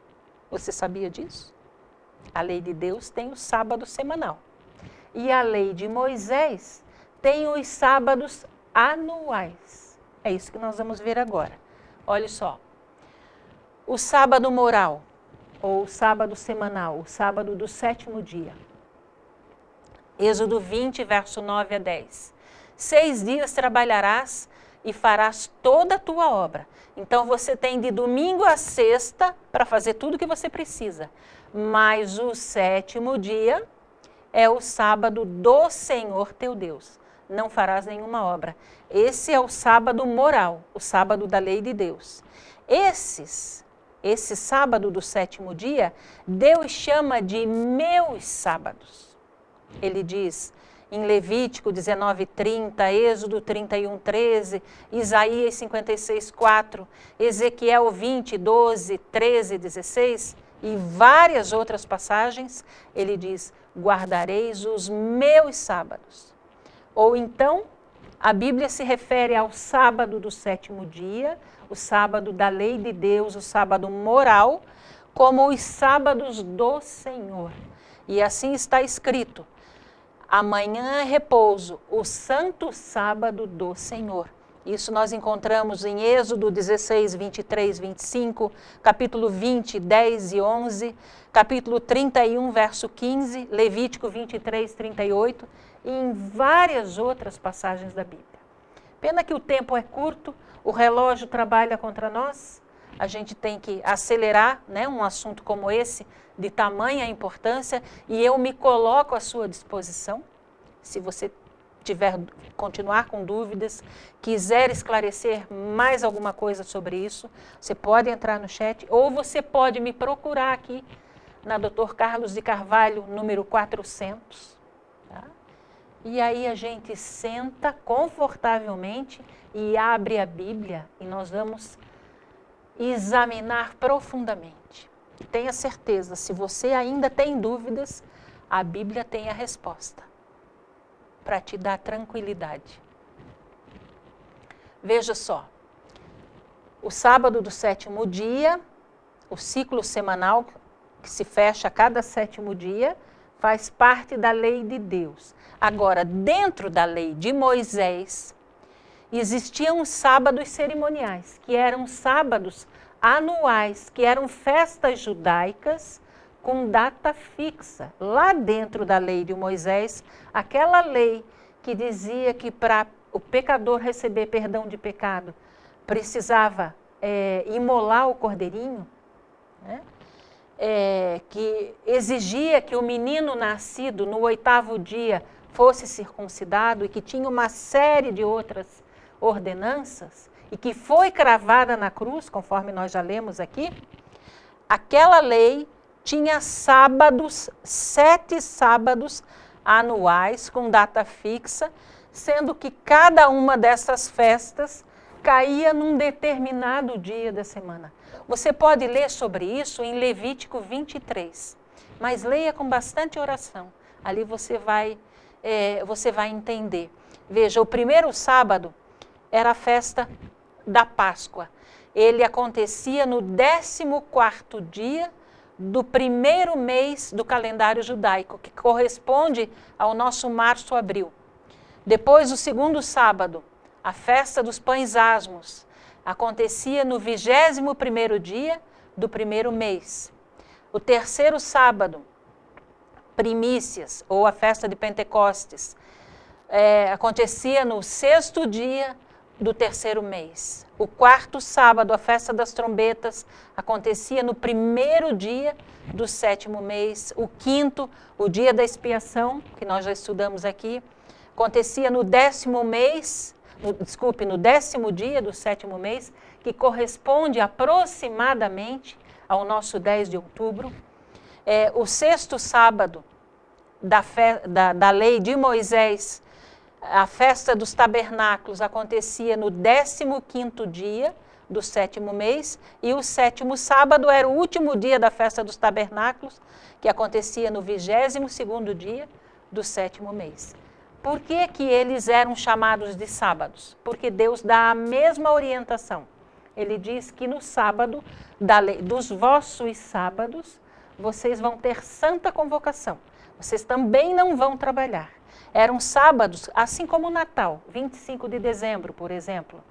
S1: Você sabia disso? A lei de Deus tem o sábado semanal. E a lei de Moisés tem os sábados anuais. É isso que nós vamos ver agora. Olha só. O sábado moral, ou o sábado semanal, o sábado do 7º dia. Êxodo 20, verso 9 a 10. 6 dias trabalharás e farás toda a tua obra. Então você tem de domingo a sexta para fazer tudo o que você precisa. Mas o 7º dia é o sábado do Senhor teu Deus. Não farás nenhuma obra. Esse é o sábado moral, o sábado da lei de Deus. Esse sábado do 7º dia, Deus chama de meus sábados. Ele diz em Levítico 19:30, Êxodo 31:13, Isaías 56:4, Ezequiel 20:12, 13, 16 e várias outras passagens, ele diz, guardareis os meus sábados. Ou então, a Bíblia se refere ao sábado do 7º dia, o sábado da lei de Deus, o sábado moral, como os sábados do Senhor. E assim está escrito, amanhã é repouso, o santo sábado do Senhor. Isso nós encontramos em Êxodo 16, 23, 25, capítulo 20, 10 e 11, capítulo 31, verso 15, Levítico 23, 38 e em várias outras passagens da Bíblia. Pena que o tempo é curto, o relógio trabalha contra nós, a gente tem que acelerar, né, um assunto como esse, de tamanha importância, e eu me coloco à sua disposição, se você continuar com dúvidas, quiser esclarecer mais alguma coisa sobre isso, você pode entrar no chat, ou você pode me procurar aqui na Dr. Carlos de Carvalho, número 400, tá? E aí a gente senta confortavelmente e abre a Bíblia e nós vamos examinar profundamente. Tenha certeza, se você ainda tem dúvidas, a Bíblia tem a resposta para te dar tranquilidade. Veja só, o sábado do 7º dia, o ciclo semanal que se fecha a cada 7º dia, faz parte da lei de Deus. Agora, dentro da lei de Moisés, existiam os sábados cerimoniais, que eram sábados anuais, que eram festas judaicas com data fixa. Lá dentro da lei de Moisés, aquela lei que dizia que para o pecador receber perdão de pecado, precisava imolar o cordeirinho, né? Que exigia que o menino nascido no 8º dia fosse circuncidado e que tinha uma série de outras ordenanças e que foi cravada na cruz, conforme nós já lemos aqui, aquela lei tinha sábados, 7 sábados anuais com data fixa, sendo que cada uma dessas festas caía num determinado dia da semana. Você pode ler sobre isso em Levítico 23, mas leia com bastante oração. Ali você vai entender. Veja, o primeiro sábado era a festa da Páscoa. Ele acontecia no 14º dia do primeiro mês do calendário judaico, que corresponde ao nosso março-abril. Depois, o segundo sábado, a festa dos pães asmos, acontecia no 21º dia do primeiro mês. O terceiro sábado, primícias, ou a festa de Pentecostes, acontecia no 6º dia do terceiro mês. O quarto sábado, a festa das trombetas, acontecia no 1º dia do 7º mês. O quinto, o dia da expiação, que nós já estudamos aqui, acontecia no 10º mês, no 10º dia do 7º mês, que corresponde aproximadamente ao nosso 10 de outubro. O sexto sábado da lei de Moisés, a festa dos tabernáculos acontecia no 15º dia do 7º mês, e o 7º sábado era o último dia da festa dos tabernáculos, que acontecia no 22º dia do 7º mês. Por que eles eram chamados de sábados? Porque Deus dá a mesma orientação. Ele diz que no sábado, dos vossos sábados, vocês vão ter santa convocação. Vocês também não vão trabalhar. Eram sábados, assim como o Natal, 25 de dezembro, por exemplo.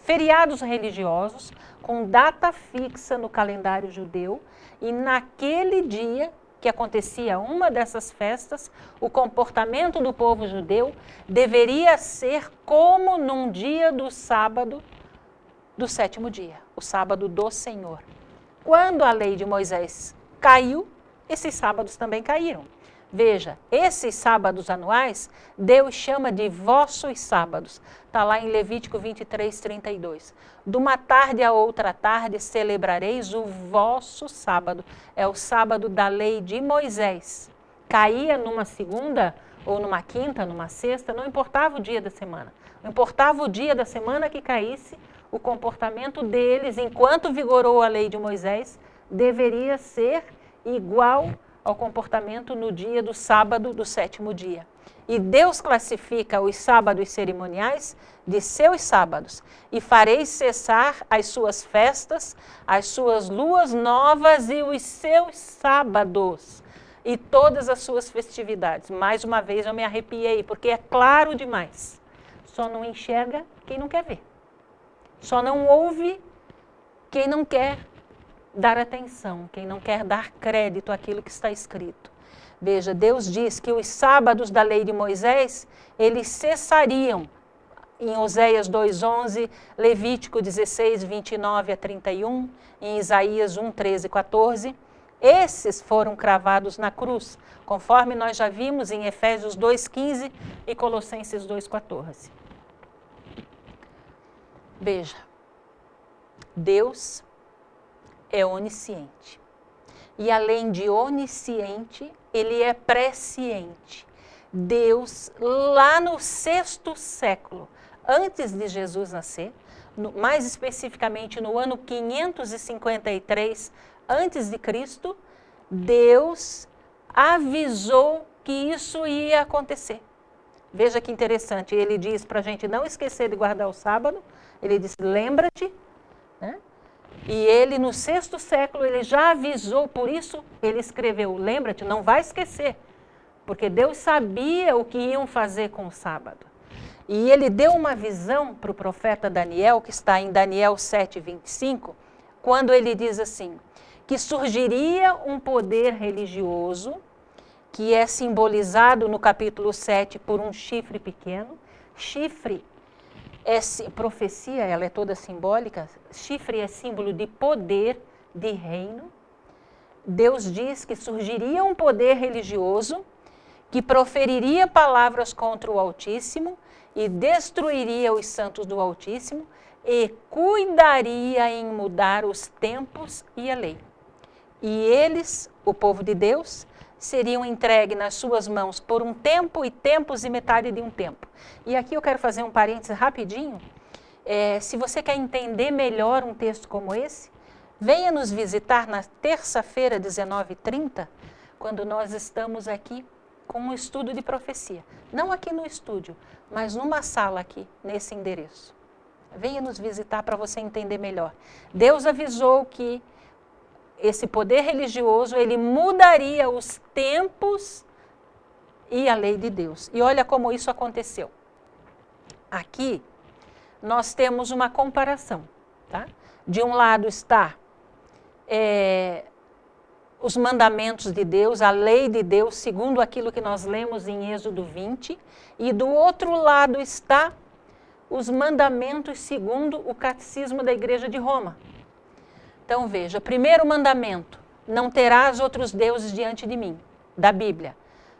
S1: Feriados religiosos, com data fixa no calendário judeu, e naquele dia que acontecia uma dessas festas, o comportamento do povo judeu deveria ser como num dia do sábado do 7º dia, o sábado do Senhor. Quando a lei de Moisés caiu, esses sábados também caíram. Veja, esses sábados anuais, Deus chama de vossos sábados. Está lá em Levítico 23, 32. De uma tarde a outra tarde celebrareis o vosso sábado. É o sábado da lei de Moisés. Caía numa segunda, ou numa quinta, numa sexta, não importava o dia da semana. Não importava o dia da semana que caísse, o comportamento deles, enquanto vigorou a lei de Moisés, deveria ser igual ao comportamento no dia do sábado do 7º dia. E Deus classifica os sábados cerimoniais de seus sábados. E fareis cessar as suas festas, as suas luas novas e os seus sábados. E todas as suas festividades. Mais uma vez eu me arrepiei, porque é claro demais. Só não enxerga quem não quer ver. Só não ouve quem não quer dar atenção, quem não quer dar crédito àquilo que está escrito. Veja, Deus diz que os sábados da lei de Moisés, eles cessariam em Oséias 2:11, Levítico 16, 29 a 31, em Isaías 1, 13 e 14. Esses foram cravados na cruz, conforme nós já vimos em Efésios 2:15 e Colossenses 2:14. Veja, Deus é onisciente. E além de onisciente, ele é presciente. Deus, lá no 6º século, antes de Jesus nascer, mais especificamente no ano 553 antes de Cristo, Deus avisou que isso ia acontecer. Veja que interessante, ele diz para a gente não esquecer de guardar o sábado, ele disse, lembra-te, né? E ele no 6º século, ele já avisou, por isso ele escreveu, lembra-te, não vai esquecer, porque Deus sabia o que iam fazer com o sábado. E ele deu uma visão para o profeta Daniel, que está em Daniel 7:25, quando ele diz assim, que surgiria um poder religioso, que é simbolizado no capítulo 7 por um chifre pequeno. Chifre é profecia, ela é toda simbólica. Chifre é símbolo de poder, de reino. Deus diz que surgiria um poder religioso que proferiria palavras contra o Altíssimo e destruiria os santos do Altíssimo e cuidaria em mudar os tempos e a lei. E eles, o povo de Deus, seriam entregues nas suas mãos por um tempo e tempos e metade de um tempo. E aqui eu quero fazer um parênteses rapidinho. Se você quer entender melhor um texto como esse, venha nos visitar na terça-feira, 19h30, quando nós estamos aqui com um estudo de profecia. Não aqui no estúdio, mas numa sala aqui, nesse endereço. Venha nos visitar para você entender melhor. Deus avisou que esse poder religioso, ele mudaria os tempos e a lei de Deus. E olha como isso aconteceu. Aqui, nós temos uma comparação. Tá? De um lado está os mandamentos de Deus, a lei de Deus, segundo aquilo que nós lemos em Êxodo 20. E do outro lado está os mandamentos segundo o catecismo da Igreja de Roma. Então veja, primeiro mandamento, não terás outros deuses diante de mim, da Bíblia.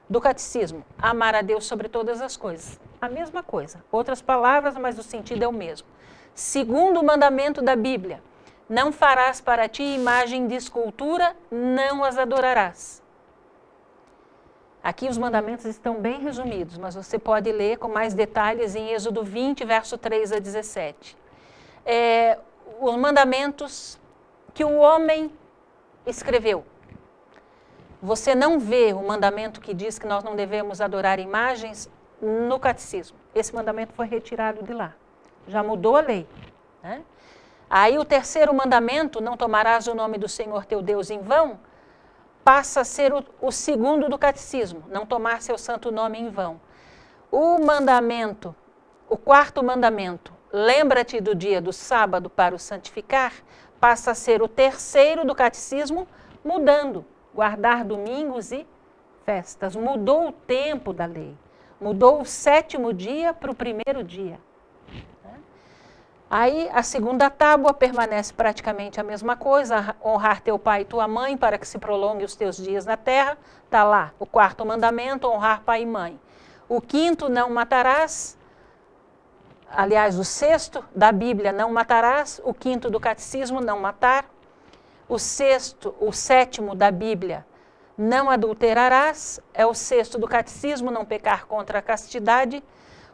S1: Do catecismo, amar a Deus sobre todas as coisas. A mesma coisa, outras palavras, mas o sentido é o mesmo. Segundo mandamento da Bíblia, não farás para ti imagem de escultura, não as adorarás. Aqui os mandamentos estão bem resumidos, mas você pode ler com mais detalhes em Êxodo 20, verso 3 a 17. Os mandamentos que o homem escreveu. Você não vê o mandamento que diz que nós não devemos adorar imagens no catecismo. Esse mandamento foi retirado de lá. Já mudou a lei. Né? Aí o terceiro mandamento, não tomarás o nome do Senhor teu Deus em vão, passa a ser o segundo do catecismo, não tomar seu santo nome em vão. O mandamento, o quarto mandamento, lembra-te do dia do sábado para o santificar, passa a ser o terceiro do catecismo, mudando, guardar domingos e festas. Mudou o tempo da lei, mudou o 7º dia para o 1º dia. Aí a segunda tábua permanece praticamente a mesma coisa, honrar teu pai e tua mãe para que se prolongue os teus dias na terra, está lá. O quarto mandamento, honrar pai e mãe. O quinto, não matarás. Aliás, o sexto da Bíblia, não matarás. O quinto do catecismo, não matar. O sétimo da Bíblia, não adulterarás. É o sexto do catecismo, não pecar contra a castidade.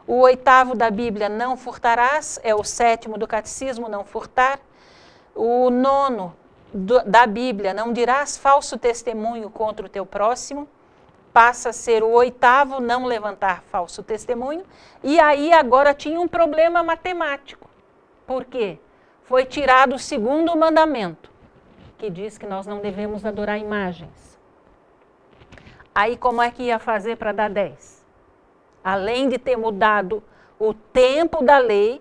S1: O 8º da Bíblia, não furtarás. É o 7º do catecismo, não furtar. O 9º da Bíblia, não dirás falso testemunho contra o teu próximo. Passa a ser o 8º, não levantar falso testemunho. E aí agora tinha um problema matemático. Por quê? Foi tirado o 2º mandamento, que diz que nós não devemos adorar imagens. Aí como é que ia fazer para dar 10? Além de ter mudado o tempo da lei,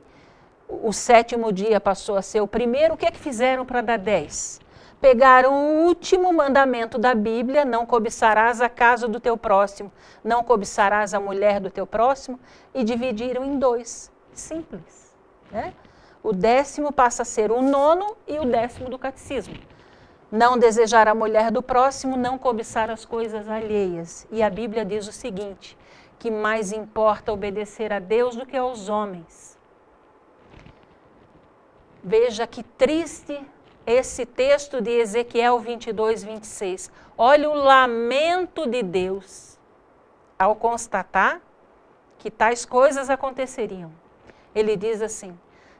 S1: o 7º dia passou a ser o primeiro, o que é que fizeram para dar 10? Pegaram o último mandamento da Bíblia, não cobiçarás a casa do teu próximo, não cobiçarás a mulher do teu próximo, e dividiram em 2. simples, né? O 10º passa a ser o 9º e o 10º do catecismo. Não desejar a mulher do próximo, não cobiçar as coisas alheias. E a Bíblia diz o seguinte, que mais importa obedecer a Deus do que aos homens. Veja que triste esse texto de Ezequiel 22, 26. Olha o lamento de Deus ao constatar que tais coisas aconteceriam. Ele diz assim,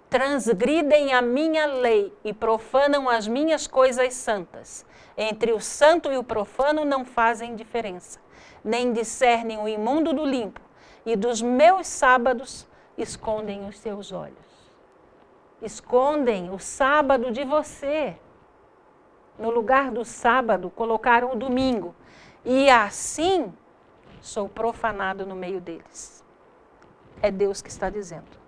S1: transgridem a minha lei e profanam as minhas coisas santas. Entre o santo e o profano não fazem diferença, nem discernem o imundo do limpo, e dos meus sábados escondem os seus olhos. Escondem o sábado de você. No lugar do sábado, colocaram o domingo. E assim, sou profanado no meio deles. É Deus que está dizendo.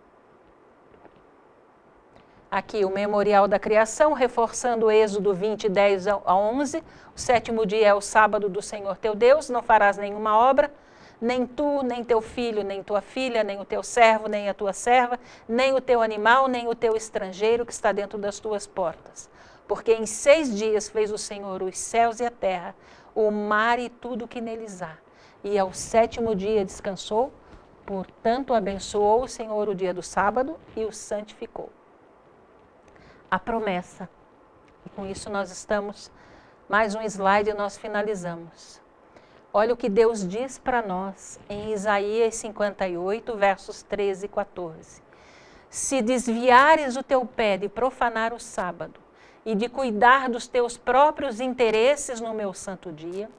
S1: Aqui o memorial da criação, reforçando o Êxodo 20, 10 a 11. O 7º dia é o sábado do Senhor teu Deus, não farás nenhuma obra, nem tu, nem teu filho, nem tua filha, nem o teu servo, nem a tua serva, nem o teu animal, nem o teu estrangeiro que está dentro das tuas portas. Porque em 6 dias fez o Senhor os céus e a terra, o mar e tudo que neles há. E ao 7º dia descansou, portanto abençoou o Senhor o dia do sábado e o santificou. A promessa. E com isso nós estamos, mais um slide e nós finalizamos. Olha o que Deus diz para nós em Isaías 58, versos 13 e 14. Se desviares o teu pé de profanar o sábado e de cuidar dos teus próprios interesses no meu santo dia,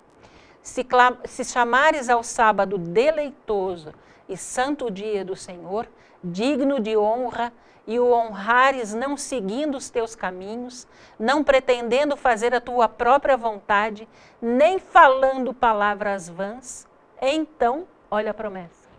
S1: se chamares ao sábado deleitoso e santo dia do Senhor, digno de honra, e o honrares não seguindo os teus caminhos, não pretendendo fazer a tua própria vontade, nem falando palavras vãs, então, olha a promessa,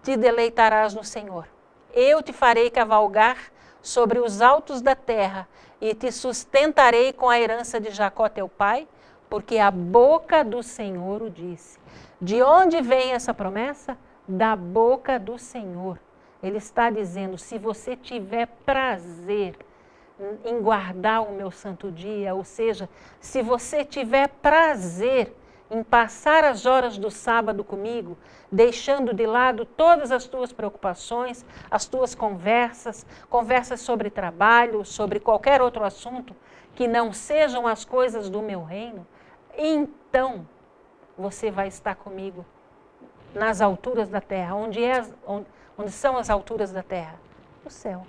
S1: te deleitarás no Senhor. Eu te farei cavalgar sobre os altos da terra e te sustentarei com a herança de Jacó teu pai, porque a boca do Senhor o disse. De onde vem essa promessa? Da boca do Senhor. Ele está dizendo, se você tiver prazer em guardar o meu santo dia, ou seja, se você tiver prazer em passar as horas do sábado comigo, deixando de lado todas as tuas preocupações, as tuas conversas sobre trabalho, sobre qualquer outro assunto, que não sejam as coisas do meu reino, então você vai estar comigo nas alturas da terra. Onde são as alturas da terra? O céu.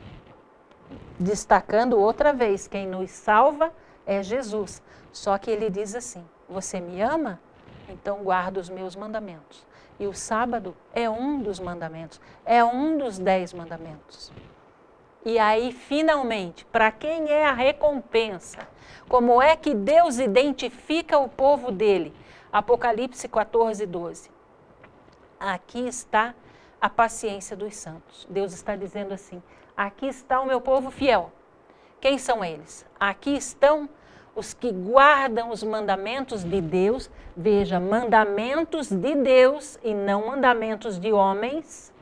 S1: Destacando outra vez, quem nos salva é Jesus. Só que ele diz assim, você me ama? Então guarda os meus mandamentos. E o sábado é um dos mandamentos, é um dos 10 mandamentos. E aí, finalmente, para quem é a recompensa? Como é que Deus identifica o povo dele? Apocalipse 14, 12. Aqui está a paciência dos santos. Deus está dizendo assim, aqui está o meu povo fiel. Quem são eles? Aqui estão os que guardam os mandamentos de Deus. Veja, mandamentos de Deus e não mandamentos de homens.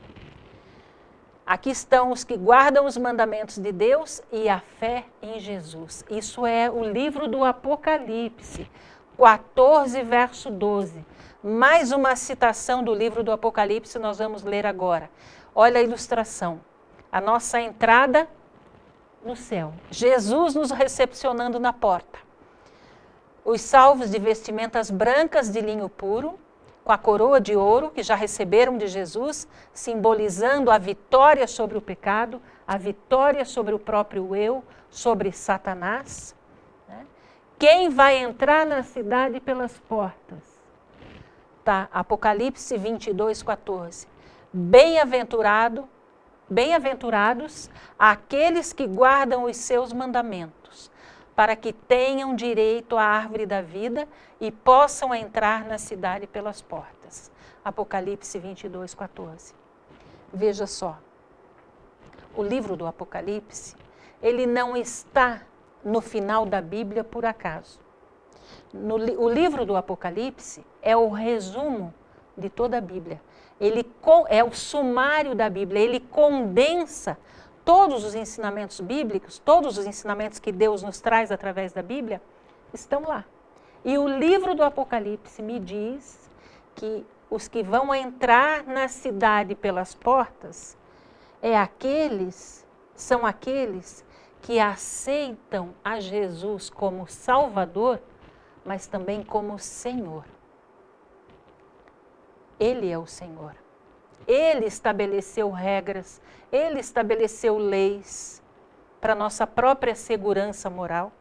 S1: Aqui estão os que guardam os mandamentos de Deus e a fé em Jesus. Isso é o livro do Apocalipse, 14, verso 12. Mais uma citação do livro do Apocalipse, nós vamos ler agora. Olha a ilustração. A nossa entrada no céu. Jesus nos recepcionando na porta. Os salvos de vestimentas brancas de linho puro, com a coroa de ouro que já receberam de Jesus, simbolizando a vitória sobre o pecado, a vitória sobre o próprio eu, sobre Satanás. Quem vai entrar na cidade pelas portas? Tá, Apocalipse 22, 14. Bem-aventurados aqueles que guardam os seus mandamentos, para que tenham direito à árvore da vida e possam entrar na cidade pelas portas. Apocalipse 22, 14. Veja só, o livro do Apocalipse, ele não está no final da Bíblia por acaso. O livro do Apocalipse é o resumo de toda a Bíblia. É o sumário da Bíblia, ele condensa todos os ensinamentos bíblicos, todos os ensinamentos que Deus nos traz através da Bíblia, estão lá. E o livro do Apocalipse me diz que os que vão entrar na cidade pelas portas são aqueles que aceitam a Jesus como Salvador, mas também como Senhor. Ele é o Senhor. Ele estabeleceu regras, Ele estabeleceu leis para nossa própria segurança moral,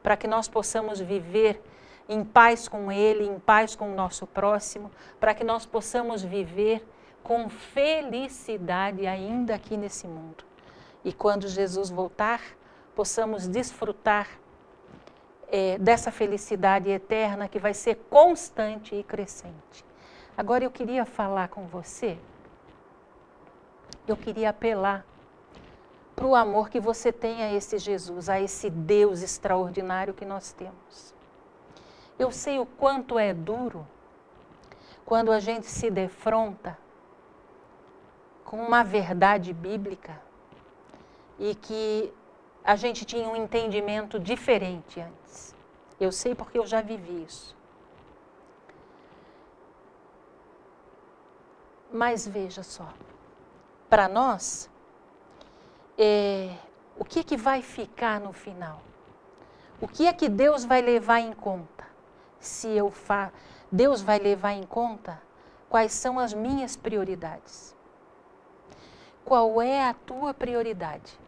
S1: para que nós possamos viver em paz com Ele, em paz com o nosso próximo, para que nós possamos viver com felicidade ainda aqui nesse mundo. E quando Jesus voltar, possamos desfrutar dessa felicidade eterna que vai ser constante e crescente. Agora eu queria falar com você, eu queria apelar para o amor que você tem a esse Jesus, a esse Deus extraordinário que nós temos. Eu sei o quanto é duro quando a gente se defronta com uma verdade bíblica e que a gente tinha um entendimento diferente antes. Eu sei porque eu já vivi isso. Mas veja só, para nós, o que vai ficar no final? O que é que Deus vai levar em conta? Deus vai levar em conta quais são as minhas prioridades. Qual é a tua prioridade?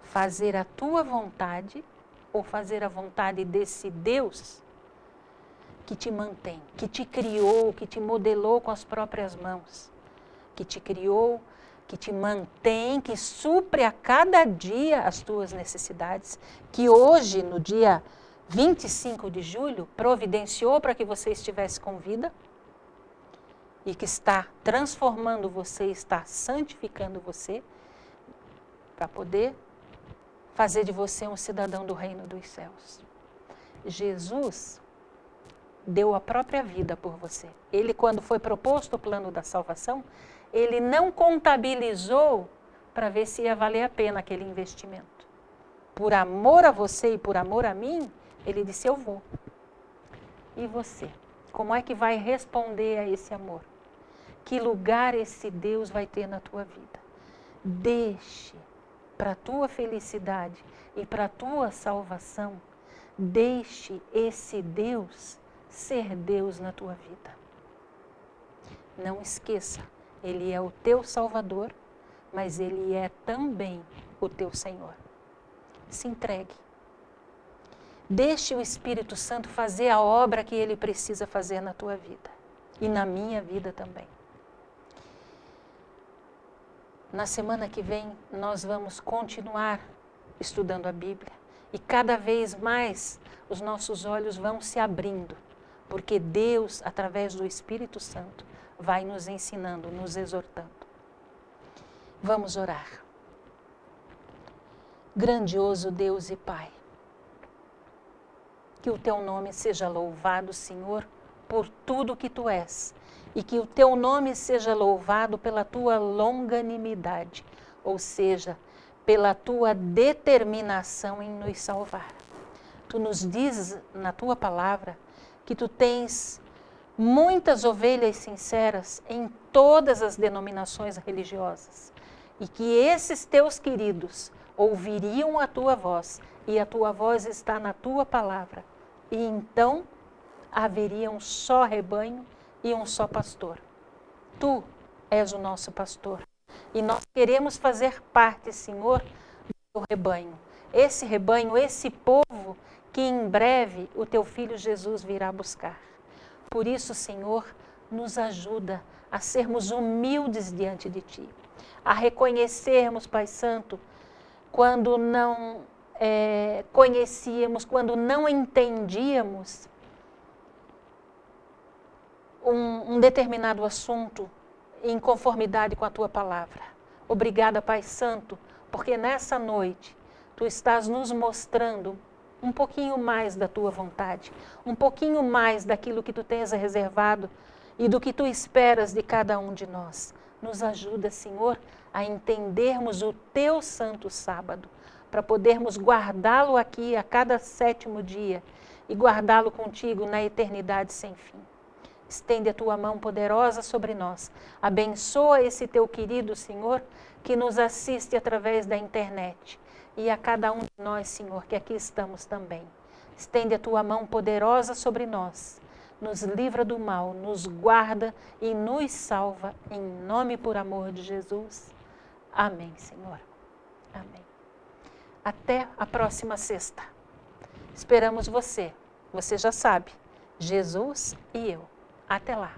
S1: Fazer a tua vontade ou fazer a vontade desse Deus que te mantém, que te criou, que te modelou com as próprias mãos, que te criou, que te mantém, que supre a cada dia as tuas necessidades, que hoje, no dia 25 de julho, providenciou para que você estivesse com vida e que está transformando você, está santificando você para poder fazer de você um cidadão do reino dos céus. Jesus deu a própria vida por você. Ele, quando foi proposto o plano da salvação, ele não contabilizou para ver se ia valer a pena aquele investimento. Por amor a você e por amor a mim, ele disse, eu vou. E você? Como é que vai responder a esse amor? Que lugar esse Deus vai ter na tua vida? Deixe para a tua felicidade e para a tua salvação, deixe esse Deus ser Deus na tua vida. Não esqueça, Ele é o teu Salvador, mas Ele é também o teu Senhor. Se entregue. Deixe o Espírito Santo fazer a obra que Ele precisa fazer na tua vida e na minha vida também. Na semana que vem, nós vamos continuar estudando a Bíblia e cada vez mais os nossos olhos vão se abrindo, porque Deus, através do Espírito Santo, vai nos ensinando, nos exortando. Vamos orar. Grandioso Deus e Pai, que o Teu nome seja louvado, Senhor, por tudo que Tu és, e que o Teu nome seja louvado pela Tua longanimidade, ou seja, pela Tua determinação em nos salvar. Tu nos dizes na Tua palavra que Tu tens muitas ovelhas sinceras em todas as denominações religiosas e que esses Teus queridos ouviriam a Tua voz e a Tua voz está na Tua palavra e então haveria um só rebanho e um só pastor. Tu és o nosso pastor e nós queremos fazer parte, Senhor, do Teu rebanho. Esse rebanho, esse povo que em breve o Teu Filho Jesus virá buscar. Por isso, Senhor, nos ajuda a sermos humildes diante de Ti, a reconhecermos, Pai Santo, quando não conhecíamos, quando não entendíamos um determinado assunto em conformidade com a Tua palavra. Obrigada, Pai Santo, porque nessa noite Tu estás nos mostrando um pouquinho mais da Tua vontade, um pouquinho mais daquilo que Tu tens reservado e do que Tu esperas de cada um de nós. Nos ajuda, Senhor, a entendermos o Teu santo sábado, para podermos guardá-lo aqui a cada 7º dia e guardá-lo contigo na eternidade sem fim. Estende a Tua mão poderosa sobre nós. Abençoa esse Teu querido Senhor que nos assiste através da internet e a cada um de nós, Senhor, que aqui estamos também. Estende a Tua mão poderosa sobre nós. Nos livra do mal, nos guarda e nos salva, em nome e por amor de Jesus. Amém, Senhor. Amém. Até a próxima sexta. Esperamos você. Você já sabe, Jesus e eu. Até lá.